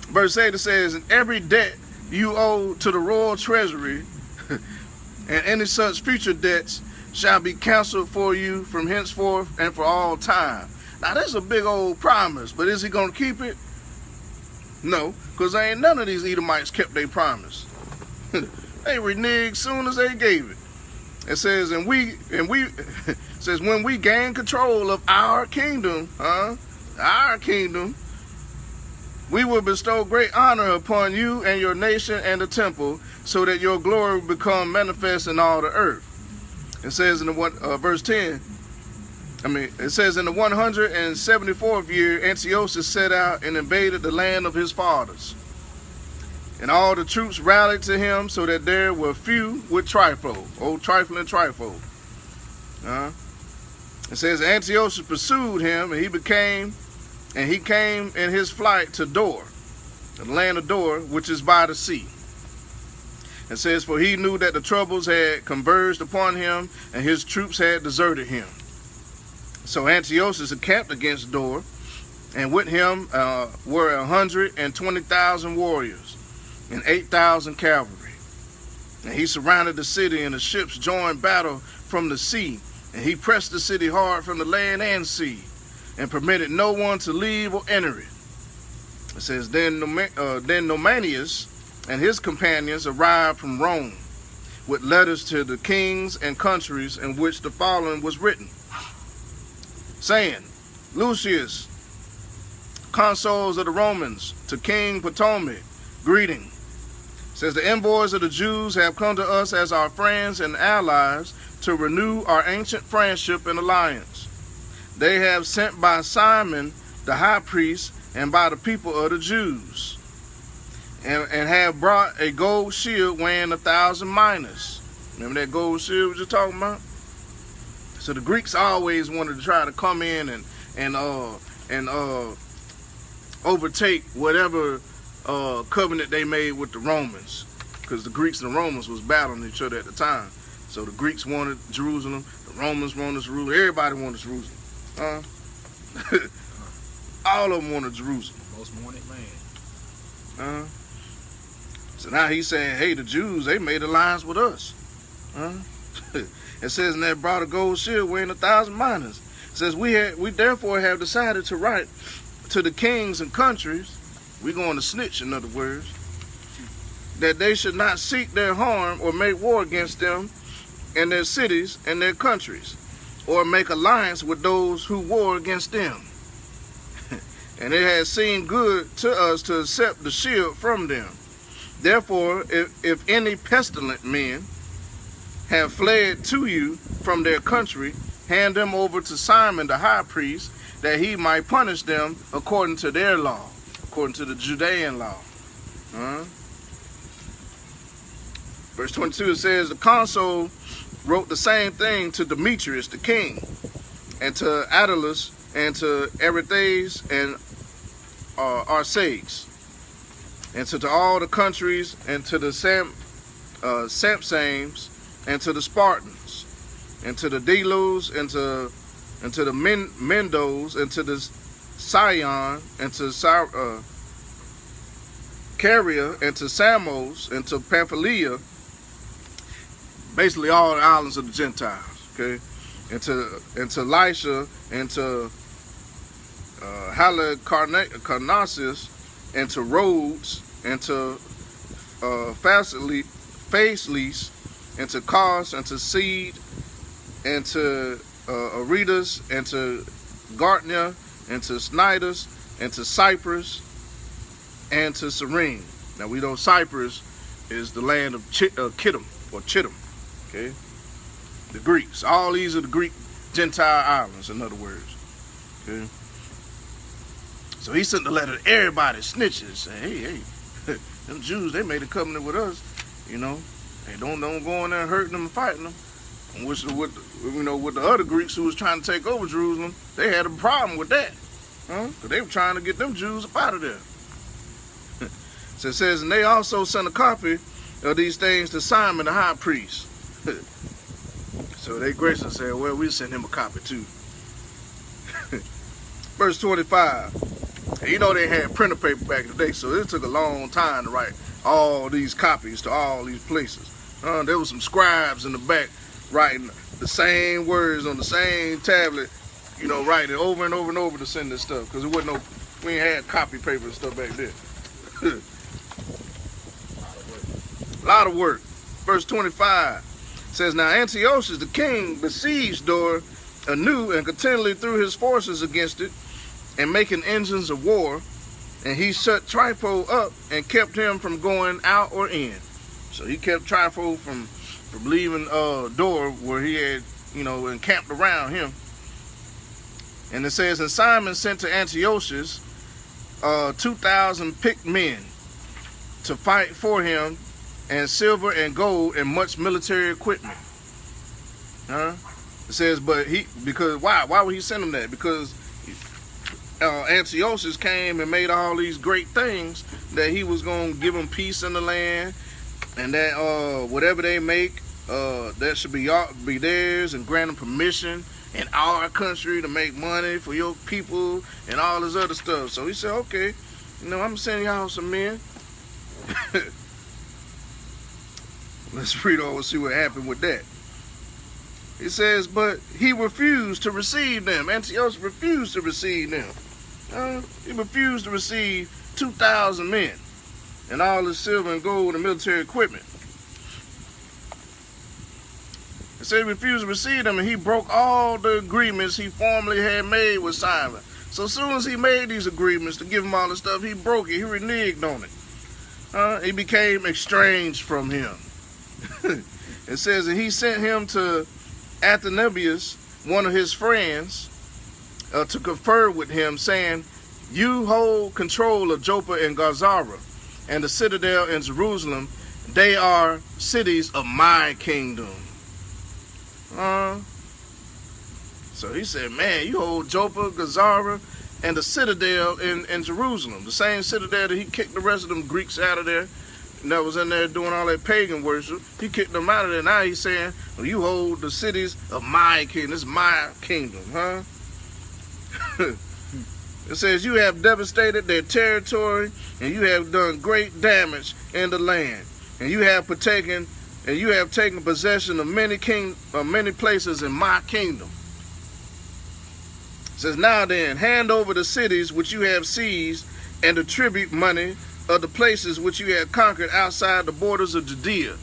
Verse 8 says, and every debt you owe to the royal treasury, and any such future debts shall be canceled for you from henceforth and for all time. Now, that's a big old promise, but is he going to keep it? No, because ain't none of these Edomites kept their promise. They reneged soon as they gave it. It says, and we says, when we gain control of our kingdom, we will bestow great honor upon you and your nation and the temple, so that your glory will become manifest in all the earth. It says in the verse 10, it says, in the 174th year, Antiochus set out and invaded the land of his fathers. And all the troops rallied to him, so that there were few with Trypho, old trifling Trypho. It says Antiochus pursued him, and he came in his flight to Dor, the land of Dor, which is by the sea. It says, for he knew that the troubles had converged upon him, and his troops had deserted him. So Antiochus encamped against Dor, and with him were 120,000 warriors and 8,000 cavalry. And he surrounded the city, and the ships joined battle from the sea. And he pressed the city hard from the land and sea, and permitted no one to leave or enter it. It says, then Nomanius and his companions arrived from Rome with letters to the kings and countries in which the following was written, saying, Lucius, consuls of the Romans, to King Ptolemy, greeting. It says, the envoys of the Jews have come to us as our friends and allies to renew our ancient friendship and alliance. They have sent by Simon the high priest and by the people of the Jews, and have brought a gold shield weighing 1,000 minas. Remember that gold shield we were talking about? So the Greeks always wanted to try to come in and overtake whatever covenant they made with the Romans, because the Greeks and the Romans was battling each other at the time. So the Greeks wanted Jerusalem, the Romans wanted Jerusalem, everybody wanted Jerusalem. All of them wanted Jerusalem. Most wanted man. So now he's saying, hey, the Jews, they made alliance with us. It says, and they brought a gold shield weighing 1,000 minas. It says, we therefore have decided to write to the kings and countries, we're going to snitch, in other words, that they should not seek their harm or make war against them in their cities and their countries, or make alliance with those who war against them. And it has seemed good to us to accept the shield from them. Therefore, if any pestilent men have fled to you from their country, hand them over to Simon the high priest, that he might punish them according to their law, according to the Judean law. Verse 22, it says, the consul wrote the same thing to Demetrius the king, and to Attalus, and to Arethes, and Arsaces, and to all the countries, and to the Samsames, and to the Spartans, and to the Delos, and to the Mendos, and to the Sion, and to Caria, and to Samos, and to Pamphylia, basically all the islands of the Gentiles, okay, and to Lycia, and to Halicarnassus, and to Rhodes, and to Phasaelis, and to Cos, and to Seed, and to Aretas, and to Gartnia, and to Snidus, and to Cyprus, and to Cyrene. Now we know Cyprus is the land of Chittim, okay? The Greeks. All these are the Greek Gentile islands, in other words, okay? So he sent a letter to everybody, snitches, saying, hey, them Jews, they made a covenant with us, you know. Hey, don't go in there and hurting them and fighting them. And with the other Greeks who was trying to take over Jerusalem, they had a problem with that, because they were trying to get them Jews up out of there. So it says, and they also sent a copy of these things to Simon the high priest. So they graciously said, well, we'll send him a copy too. Verse 25. And you know they had printer paper back in the day, so it took a long time to write all these copies to all these places. There was some scribes in the back writing the same words on the same tablet, you know, writing over and over and over to send this stuff, because we ain't had copy paper and stuff back then. A lot of work. Verse 25 says, now Antiochus the king besieged Dor anew, and continually threw his forces against it, and making engines of war, and he shut Trypho up and kept him from going out or in. So he kept Trypho from leaving Dor, where he had, you know, encamped around him. And it says, and Simon sent to Antiochus 2,000 picked men to fight for him, and silver and gold and much military equipment. It says, but why would he send them that? Because Antiochus came and made all these great things that he was going to give them peace in the land, and that whatever they make, that should be theirs, and grant them permission in our country to make money for your people and all this other stuff. So he said, okay, I'm going to send y'all some men. Let's read over and see what happened with that. He says, but he refused to receive them. Antiochus refused to receive them. He refused to receive 2,000 men and all his silver and gold and military equipment. He said he refused to receive them, and he broke all the agreements he formerly had made with Simon. So as soon as he made these agreements to give him all the stuff, he broke it. He reneged on it. He became estranged from him. It says that he sent him to Athanabius, one of his friends, to confer with him, saying, you hold control of Joppa and Gazara and the citadel in Jerusalem. They are cities of my kingdom. So he said, man, you hold Joppa, Gazara, and the citadel in Jerusalem, the same citadel that he kicked the rest of them Greeks out of there, and that was in there doing all that pagan worship. He kicked them out of there. Now he's saying, well, you hold the cities of my kingdom. This is my kingdom, huh? It says, you have devastated their territory, and you have done great damage in the land, and you have taken possession of many places in my kingdom. It says, now then, hand over the cities which you have seized, and the tribute money of the places which you have conquered outside the borders of Judea.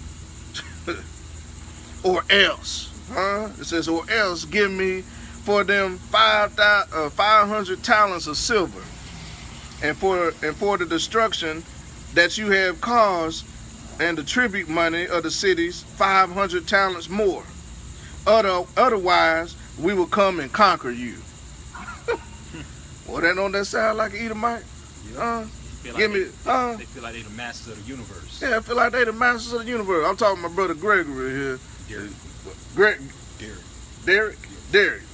Or else, it says, or else give me for them 500 talents of silver, and for the destruction that you have caused, and the tribute money of the cities 500 talents more. Otherwise, we will come and conquer you. Well, don't that sound like an Edomite? They feel like they the masters of the universe. Yeah, I feel like they the masters of the universe. I'm talking to my brother Gregory here. Derek. Yes.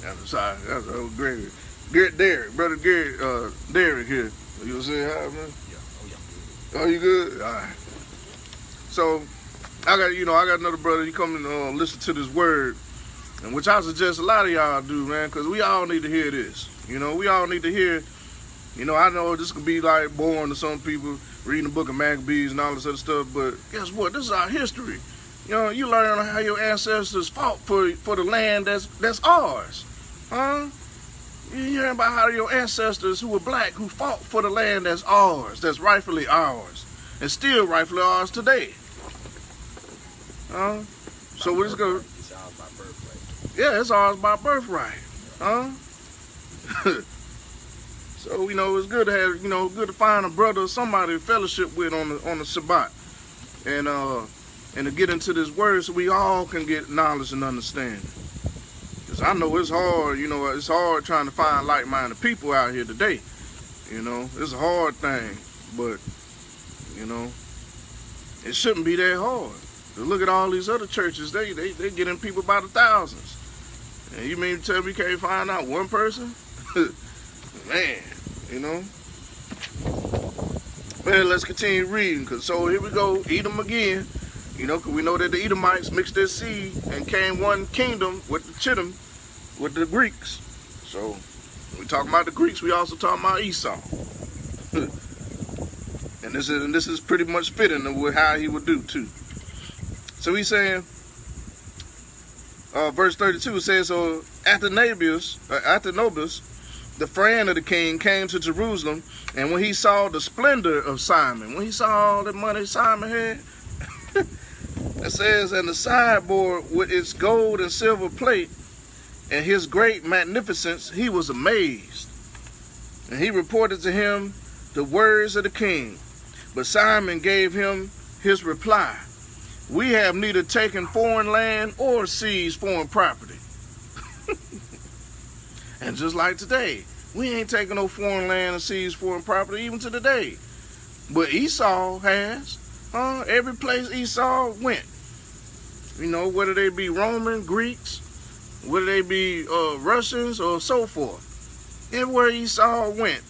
I'm sorry, that's Gregory. Derek, brother Gary, Derek here. You say hi, man? Yeah. Oh, you good? All right. So I got another brother. He come and listen to this word, and which I suggest a lot of y'all do, man, because we all need to hear this. We all need to hear. I know this could be like boring to some people reading the book of Maccabees and all this other stuff, but guess what? This is our history. You learn how your ancestors fought for the land that's ours, huh? You hear about how your ancestors who were black who fought for the land that's ours, that's rightfully ours, and still rightfully ours today. So we're just gonna. It's ours by birthright. Yeah, it's ours by birthright, huh? So it's good to have good to find a brother or somebody to fellowship with on the Shabbat, and to get into this word so we all can get knowledge and understanding. Because I know it's hard, it's hard trying to find like-minded people out here today. It's a hard thing, but it shouldn't be that hard. Look at all these other churches; they getting people by the thousands. And you mean to tell me you can't find out one person? Man, Well, let's continue reading. So here we go, Edom again. Because we know that the Edomites mixed their seed and came one kingdom with the Chittim, with the Greeks. So when we talk about the Greeks, we also talk about Esau. and this is pretty much fitting with how he would do too. So he's saying, verse 32 says, so Athanabius, the friend of the king, came to Jerusalem, and when he saw the splendor of Simon, when he saw all the money Simon had, it says, and the sideboard with its gold and silver plate, and his great magnificence, he was amazed. And he reported to him the words of the king. But Simon gave him his reply, we have neither taken foreign land or seized foreign property. And just like today, we ain't taking no foreign land and seized foreign property even to today. But Esau has. Every place Esau went, You know, whether they be Roman, Greeks, whether they be Russians or so forth. Everywhere Esau went,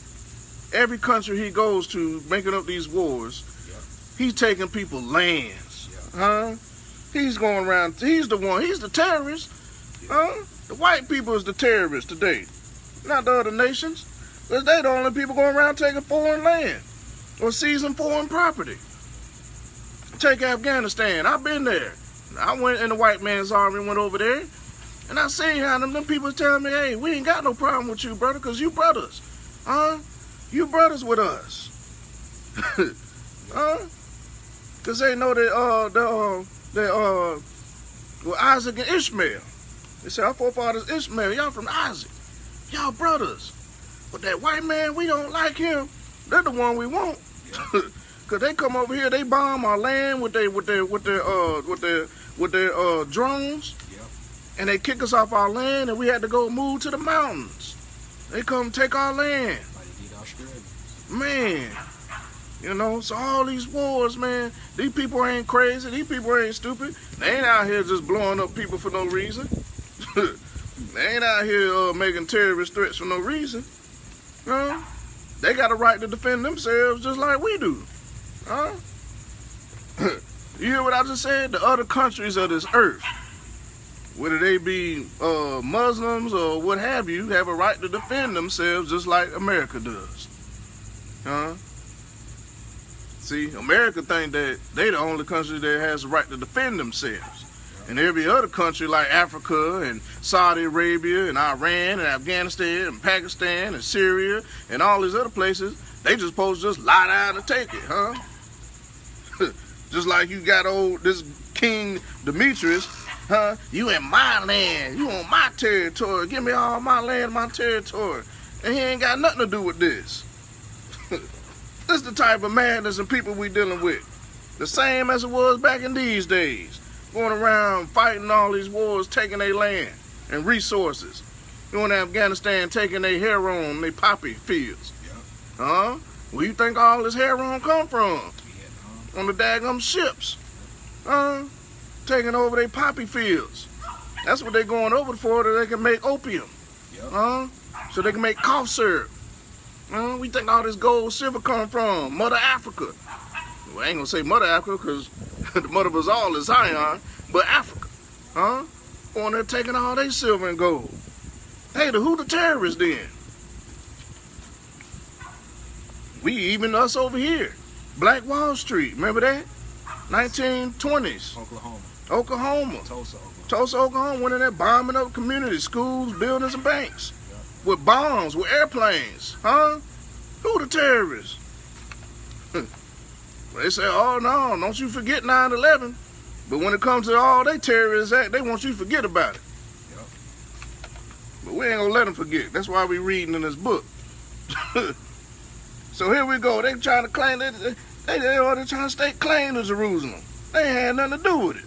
every country he goes to making up these wars, he's taking people's lands. Huh? He's going around, he's the terrorist. Huh? The white people is the terrorists today, not the other nations. Because they the only people going around taking foreign land or seizing foreign property. Take Afghanistan. I've been there. I went in the white man's army, went over there, and I seen how them people telling me, hey, we ain't got no problem with you, brother, because you brothers. Huh? You brothers with us. Huh? Because they know well, Isaac and Ishmael. They say, our forefathers Ishmael, y'all from Isaac. Y'all brothers. But that white man, we don't like him. They're the one we want. Cause they come over here, they bomb our land with their drones, and they kick us off our land, and we had to go move to the mountains. They come take our land. Man, you know, so all these wars, man, these people ain't crazy, these people ain't stupid. They ain't out here just blowing up people for no reason. They ain't out here making terrorist threats for no reason. They got a right to defend themselves just like we do. Huh? You hear what I just said? The other countries of this earth, whether they be Muslims or what have you, have a right to defend themselves just like America does. Huh? See, America think that they the only country that has the right to defend themselves. And every other country like Africa and Saudi Arabia and Iran and Afghanistan and Pakistan and Syria and all these other places, they just supposed to just lie down and take it, huh? Just like you got this King Demetrius, huh? You in my land, you on my territory, give me all my land, my territory. And he ain't got nothing to do with this. This is the type of madness and people we dealing with. The same as it was back in these days. Going around fighting all these wars, taking their land and resources. Going to Afghanistan, taking their heroin, their poppy fields. Huh? Where you think all this heroin come from? On the daggum ships. Taking over their poppy fields. That's what they're going over for, that they can make opium. So they can make cough syrup. We think all this gold, silver come from Mother Africa. Well, I ain't gonna say Mother Africa because the mother of us all is Zion, but Africa. On there taking all their silver and gold. Hey, who the terrorists then? We even us over here. Black Wall Street, remember that? 1920s. Oklahoma. Tulsa, Oklahoma. Went in there bombing up communities, schools, buildings, and banks. With bombs, with airplanes. Huh? Who the terrorists? They say, oh no, don't you forget 9/11. But when it comes to all they terrorist act, they want you to forget about it. But we ain't gonna let them forget. That's why we reading in this book. So here we go. They trying to claim they trying to stake claim to Jerusalem. They ain't had nothing to do with it.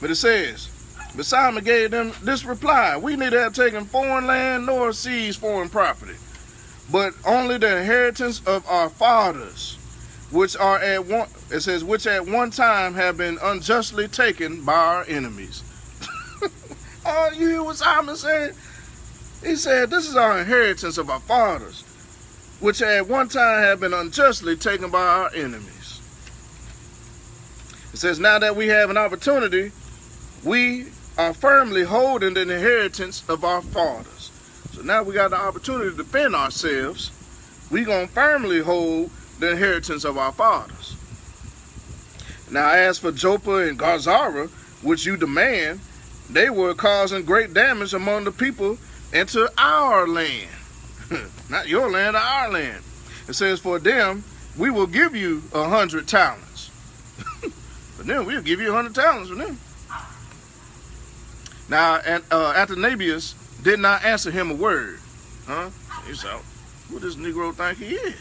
But it says, but Simon gave them this reply: we neither have taken foreign land nor seized foreign property, but only the inheritance of our fathers, which are at one, it says, which at one time have been unjustly taken by our enemies. Oh, you hear what Simon said? He said, this is our inheritance of our fathers, which at one time have been unjustly taken by our enemies. It says, now that we have an opportunity, we are firmly holding the inheritance of our fathers. So now we got the opportunity to defend ourselves. We're going to firmly hold the inheritance of our fathers. Now, as for Joppa and Garzara, which you demand, they were causing great damage among the people and to our land. Not your land, our land. It says, for them, we will give you 100 talents. For them, we'll give you 100 talents for them. Now, Athanasius did not answer him a word. He said, who does Negro think he is?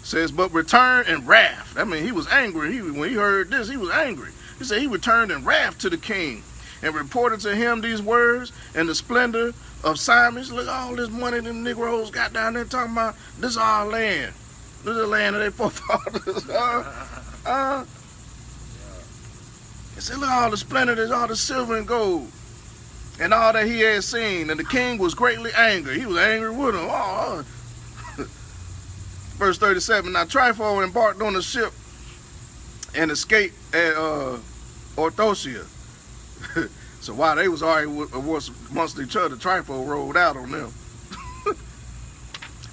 Says, but returned in wrath. That means he was angry. When he heard this, he was angry. He said he returned in wrath to the king and reported to him these words and the splendor of Simon. Look, all this money them Negroes got down there talking about, this is our land. This is the land of their forefathers. He said, look at all the splendor, there's all the silver and gold, and all that he had seen. And the king was greatly angry. He was angry with him. Verse 37, now Trypho embarked on the ship and escaped at Orthosia. So while they was arguing amongst each other, Trypho rolled out on them.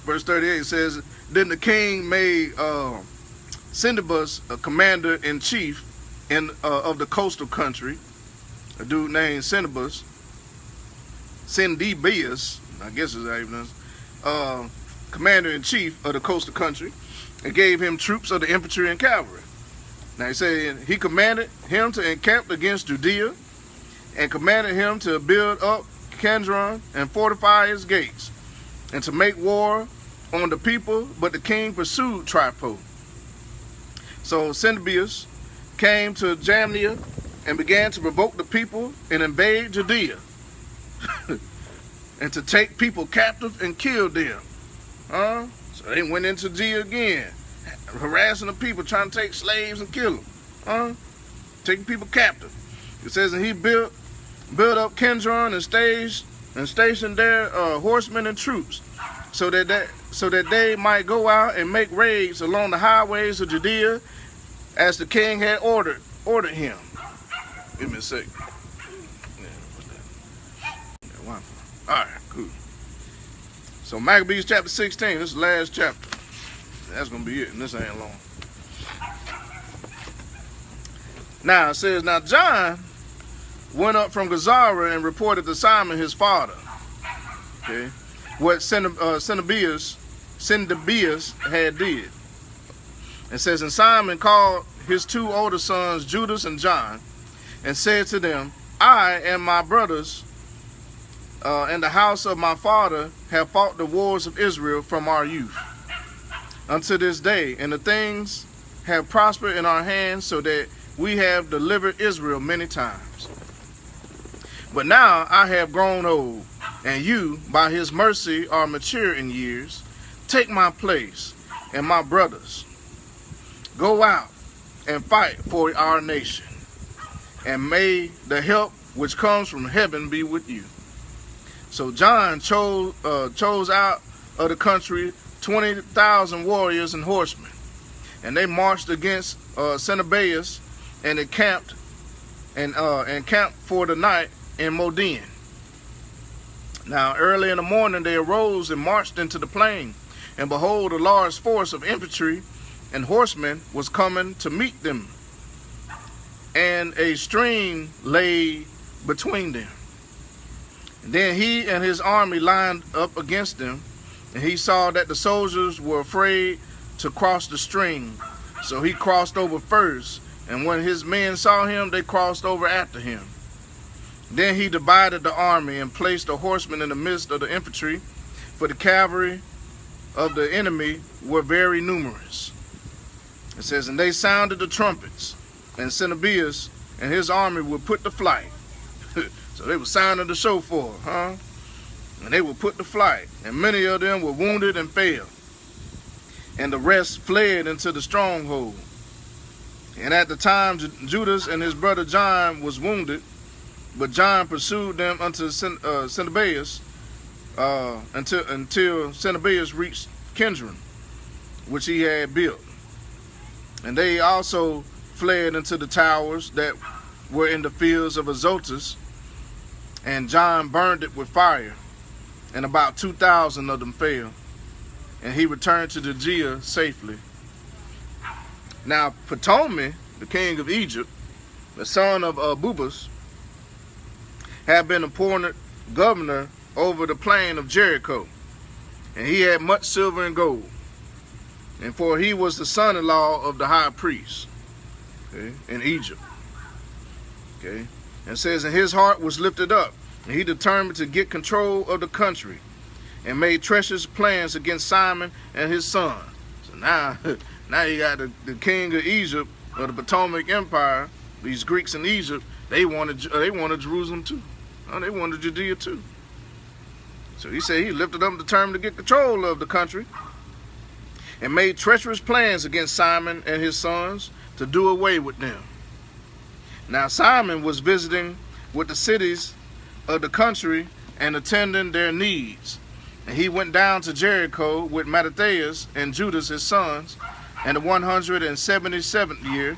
Verse 38 says, then the king made Sendibus a commander-in-chief of the coastal country, a dude named Sendibius, I guess his name is, commander-in-chief of the coastal country, and gave him troops of the infantry and cavalry. Now he said he commanded him to encamp against Judea, and commanded him to build up Kendron and fortify his gates, and to make war on the people. But the king pursued Trypho. So Sendibius came to Jamnia and began to provoke the people and invade Judea, and to take people captive and kill them. So they went into Judea again, harassing the people, trying to take slaves and kill them, taking people captive. It says, and he built up Kendron and stationed there horsemen and troops, so that they might go out and make raids along the highways of Judea, as the king had ordered him. Give me a sec. All right, cool. So Maccabees chapter 16, this is the last chapter. That's going to be it, and this ain't long. Now, it says, now John went up from Gazara and reported to Simon his father, okay, what Sendibius had did. It says, and Simon called his two older sons, Judas and John, and said to them, I and my brothers and the house of my father have fought the wars of Israel from our youth unto this day, and the things have prospered in our hands, so that we have delivered Israel many times. But now I have grown old, and you, by his mercy, are mature in years. Take my place, and my brothers, go out and fight for our nation, and may the help which comes from heaven be with you. So John chose out of the country 20,000 warriors and horsemen, and they marched against Sendibius and encamped for the night in Modin. Now early in the morning they arose and marched into the plain, and behold, a large force of infantry and horsemen was coming to meet them, and a stream lay between them. And then he and his army lined up against them, and he saw that the soldiers were afraid to cross the stream. So he crossed over first, and when his men saw him, they crossed over after him. Then he divided the army and placed the horsemen in the midst of the infantry, for the cavalry of the enemy were very numerous. It says, and they sounded the trumpets, and Sendibius and his army were put to flight. So they were sounding the shofar, and they were put to flight, and many of them were wounded and fell, and the rest fled into the stronghold. And at the time Judas and his brother John was wounded, but John pursued them unto Sendibius until Sendibius reached Kendron, which he had built. And they also fled into the towers that were in the fields of Azotus, and John burned it with fire, and about 2,000 of them fell, and he returned to Judea safely. Now Ptolemy, the king of Egypt, the son of Bubas, had been appointed governor over the plain of Jericho, and he had much silver and gold, and for he was the son-in-law of the high priest, okay, in Egypt. Okay, and it says, and his heart was lifted up, and he determined to get control of the country, and made treacherous plans against Simon and his son. So now you got the king of Egypt, of the Ptolemaic Empire, these Greeks in Egypt. They wanted Jerusalem too. They wanted Judea too. So he said he lifted up, determined to get control of the country, and made treacherous plans against Simon and his sons to do away with them. Now Simon was visiting with the cities of the country and attending their needs. And he went down to Jericho with Mattathias and Judas his sons, in the 177th year,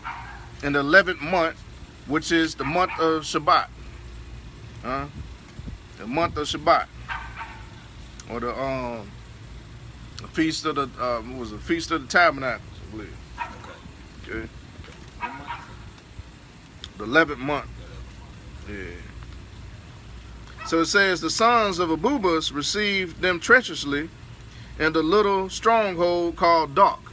in the 11th month, which is the month of Shabbat. The month of Shabbat. Or the feast of the what was it? Feast of the Tabernacles, I believe. Okay. The 11th month. Yeah. So it says, the sons of Abubas received them treacherously in the little stronghold called Doc,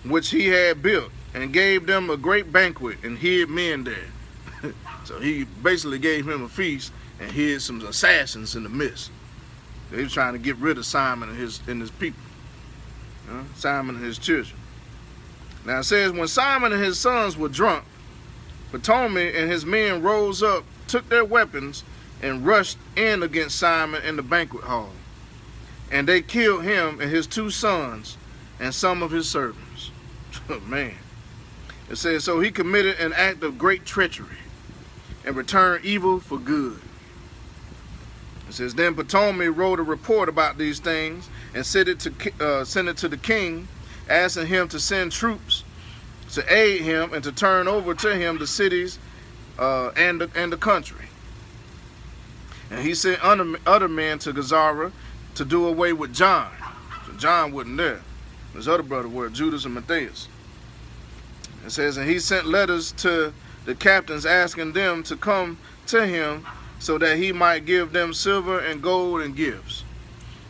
which he had built, and gave them a great banquet and hid men there. So he basically gave him a feast and hid some assassins in the midst. They was trying to get rid of Simon and his people. Simon and his children. Now it says, when Simon and his sons were drunk, Ptolemy and his men rose up, took their weapons, and rushed in against Simon in the banquet hall. And they killed him and his 2 sons and some of his servants. Man. It says, so he committed an act of great treachery and returned evil for good. It says, then Ptolemy wrote a report about these things and sent it to the king, asking him to send troops to aid him and to turn over to him the cities and the country. And he sent other men to Gazara to do away with John. So John wasn't there. His other brother were, Judas and Matthias. It says, and he sent letters to the captains asking them to come to him so that he might give them silver and gold and gifts.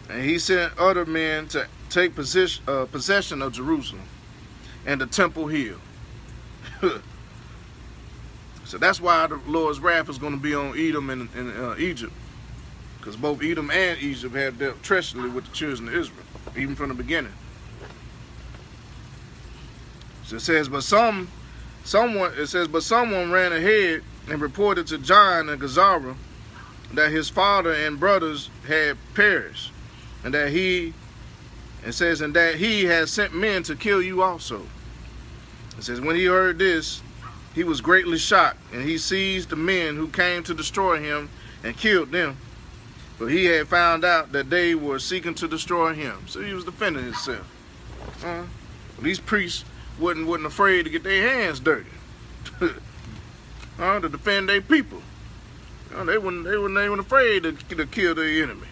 And he sent other men to take possession of Jerusalem and the temple hill. So that's why the Lord's wrath is going to be on Edom and Egypt. Because both Edom and Egypt had dealt treacherously with the children of Israel, even from the beginning. So it says, but someone ran ahead and reported to John and Gazara that his father and brothers had perished, and that he had sent men to kill you also. It says, when he heard this, he was greatly shocked, and he seized the men who came to destroy him and killed them. But he had found out that they were seeking to destroy him. So he was defending himself. These priests wasn't afraid to get their hands dirty. To defend their people. They weren't afraid to kill their enemy.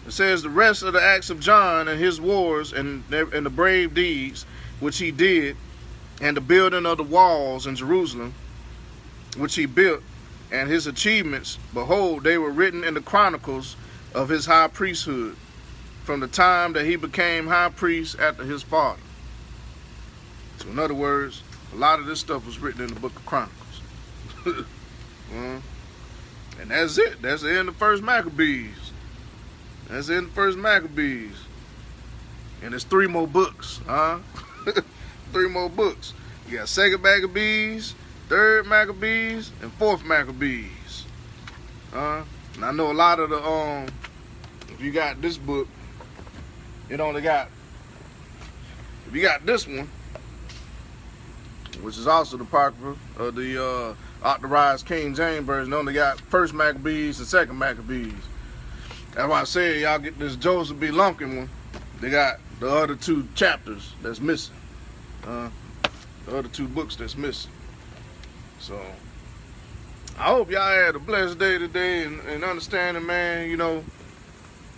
It says the rest of the acts of John and his wars and the brave deeds which he did, and the building of the walls in Jerusalem, which he built, and his achievements, behold, they were written in the chronicles of his high priesthood, from the time that he became high priest after his father. So in other words, a lot of this stuff was written in the book of Chronicles. And that's it. That's the end of First Maccabees. That's the end of First Maccabees. And there's 3 more books, 3 more books. You got Second Maccabees, Third Maccabees, and Fourth Maccabees. And I know a lot of the if you got this book, it only got, if you got this one, which is also the Apocrypha of the authorized King James version, only got First Maccabees and Second Maccabees. That's why I said y'all get this Joseph B. Lumpkin one. They got the other 2 chapters that's missing. The other 2 books that's missing. So I hope y'all had a blessed day today and understanding, man, you know,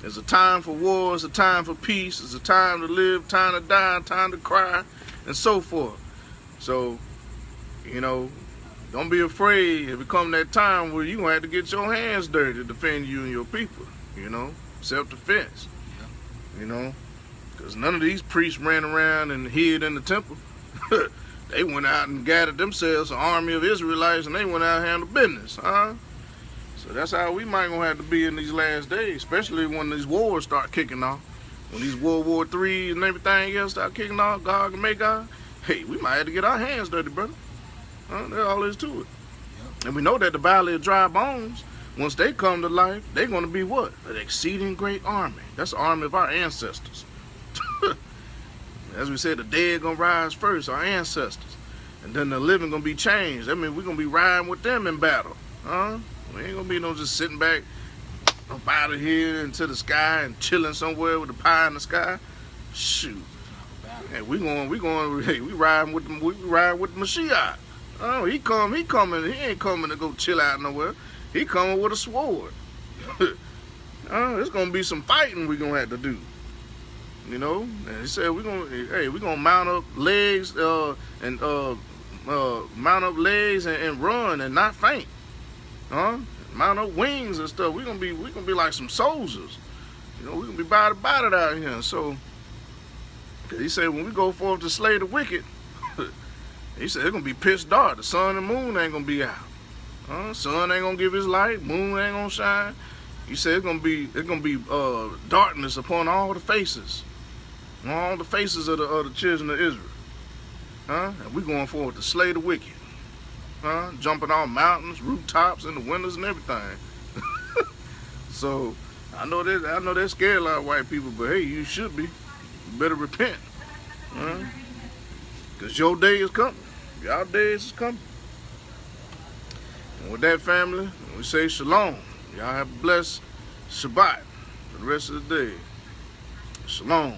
there's a time for war, it's a time for peace, it's a time to live, time to die, time to cry, and so forth. So, you know, don't be afraid if it come that time where you gonna have to get your hands dirty to defend you and your people, you know, self-defense, you know, because none of these priests ran around and hid in the temple. They went out and gathered themselves an army of Israelites, and they went out and handled business, So that's how we might gonna have to be in these last days, especially when these wars start kicking off. When these World War III and everything else start kicking off, Gog and Magog, hey, we might have to get our hands dirty, brother. That's all there is to it. And we know that the Valley of Dry Bones, once they come to life, they're going to be what? An exceeding great army. That's the army of our ancestors. As we said, the dead going to rise first, our ancestors. And then the living going to be changed. I mean, we're going to be riding with them in battle. Huh? We ain't going to be no just sitting back up out of here into the sky and chilling somewhere with a pie in the sky. Shoot. Hey, we riding with the Mashiach. Oh, he coming. He ain't coming to go chill out nowhere. He coming with a sword. There's gonna be some fighting we gonna have to do. You know, and he said we're gonna mount up legs and run and not faint. Mount up wings and stuff. We're gonna be like some soldiers. You know, we're gonna be battle out here. So he said when we go forth to slay the wicked, he said it's gonna be pitch dark. The sun and moon ain't gonna be out. Sun ain't gonna give his light. Moon ain't gonna shine. He said it's gonna be darkness upon all the faces of the children of Israel. And we going forward to slay the wicked. Jumping off mountains, rooftops, in the windows and everything. So I know they're scared a lot of white people, but hey, you should be. You better repent. Because your day is coming. Your days is coming. And with that, family, we say shalom. Y'all have a blessed Shabbat for the rest of the day. Shalom.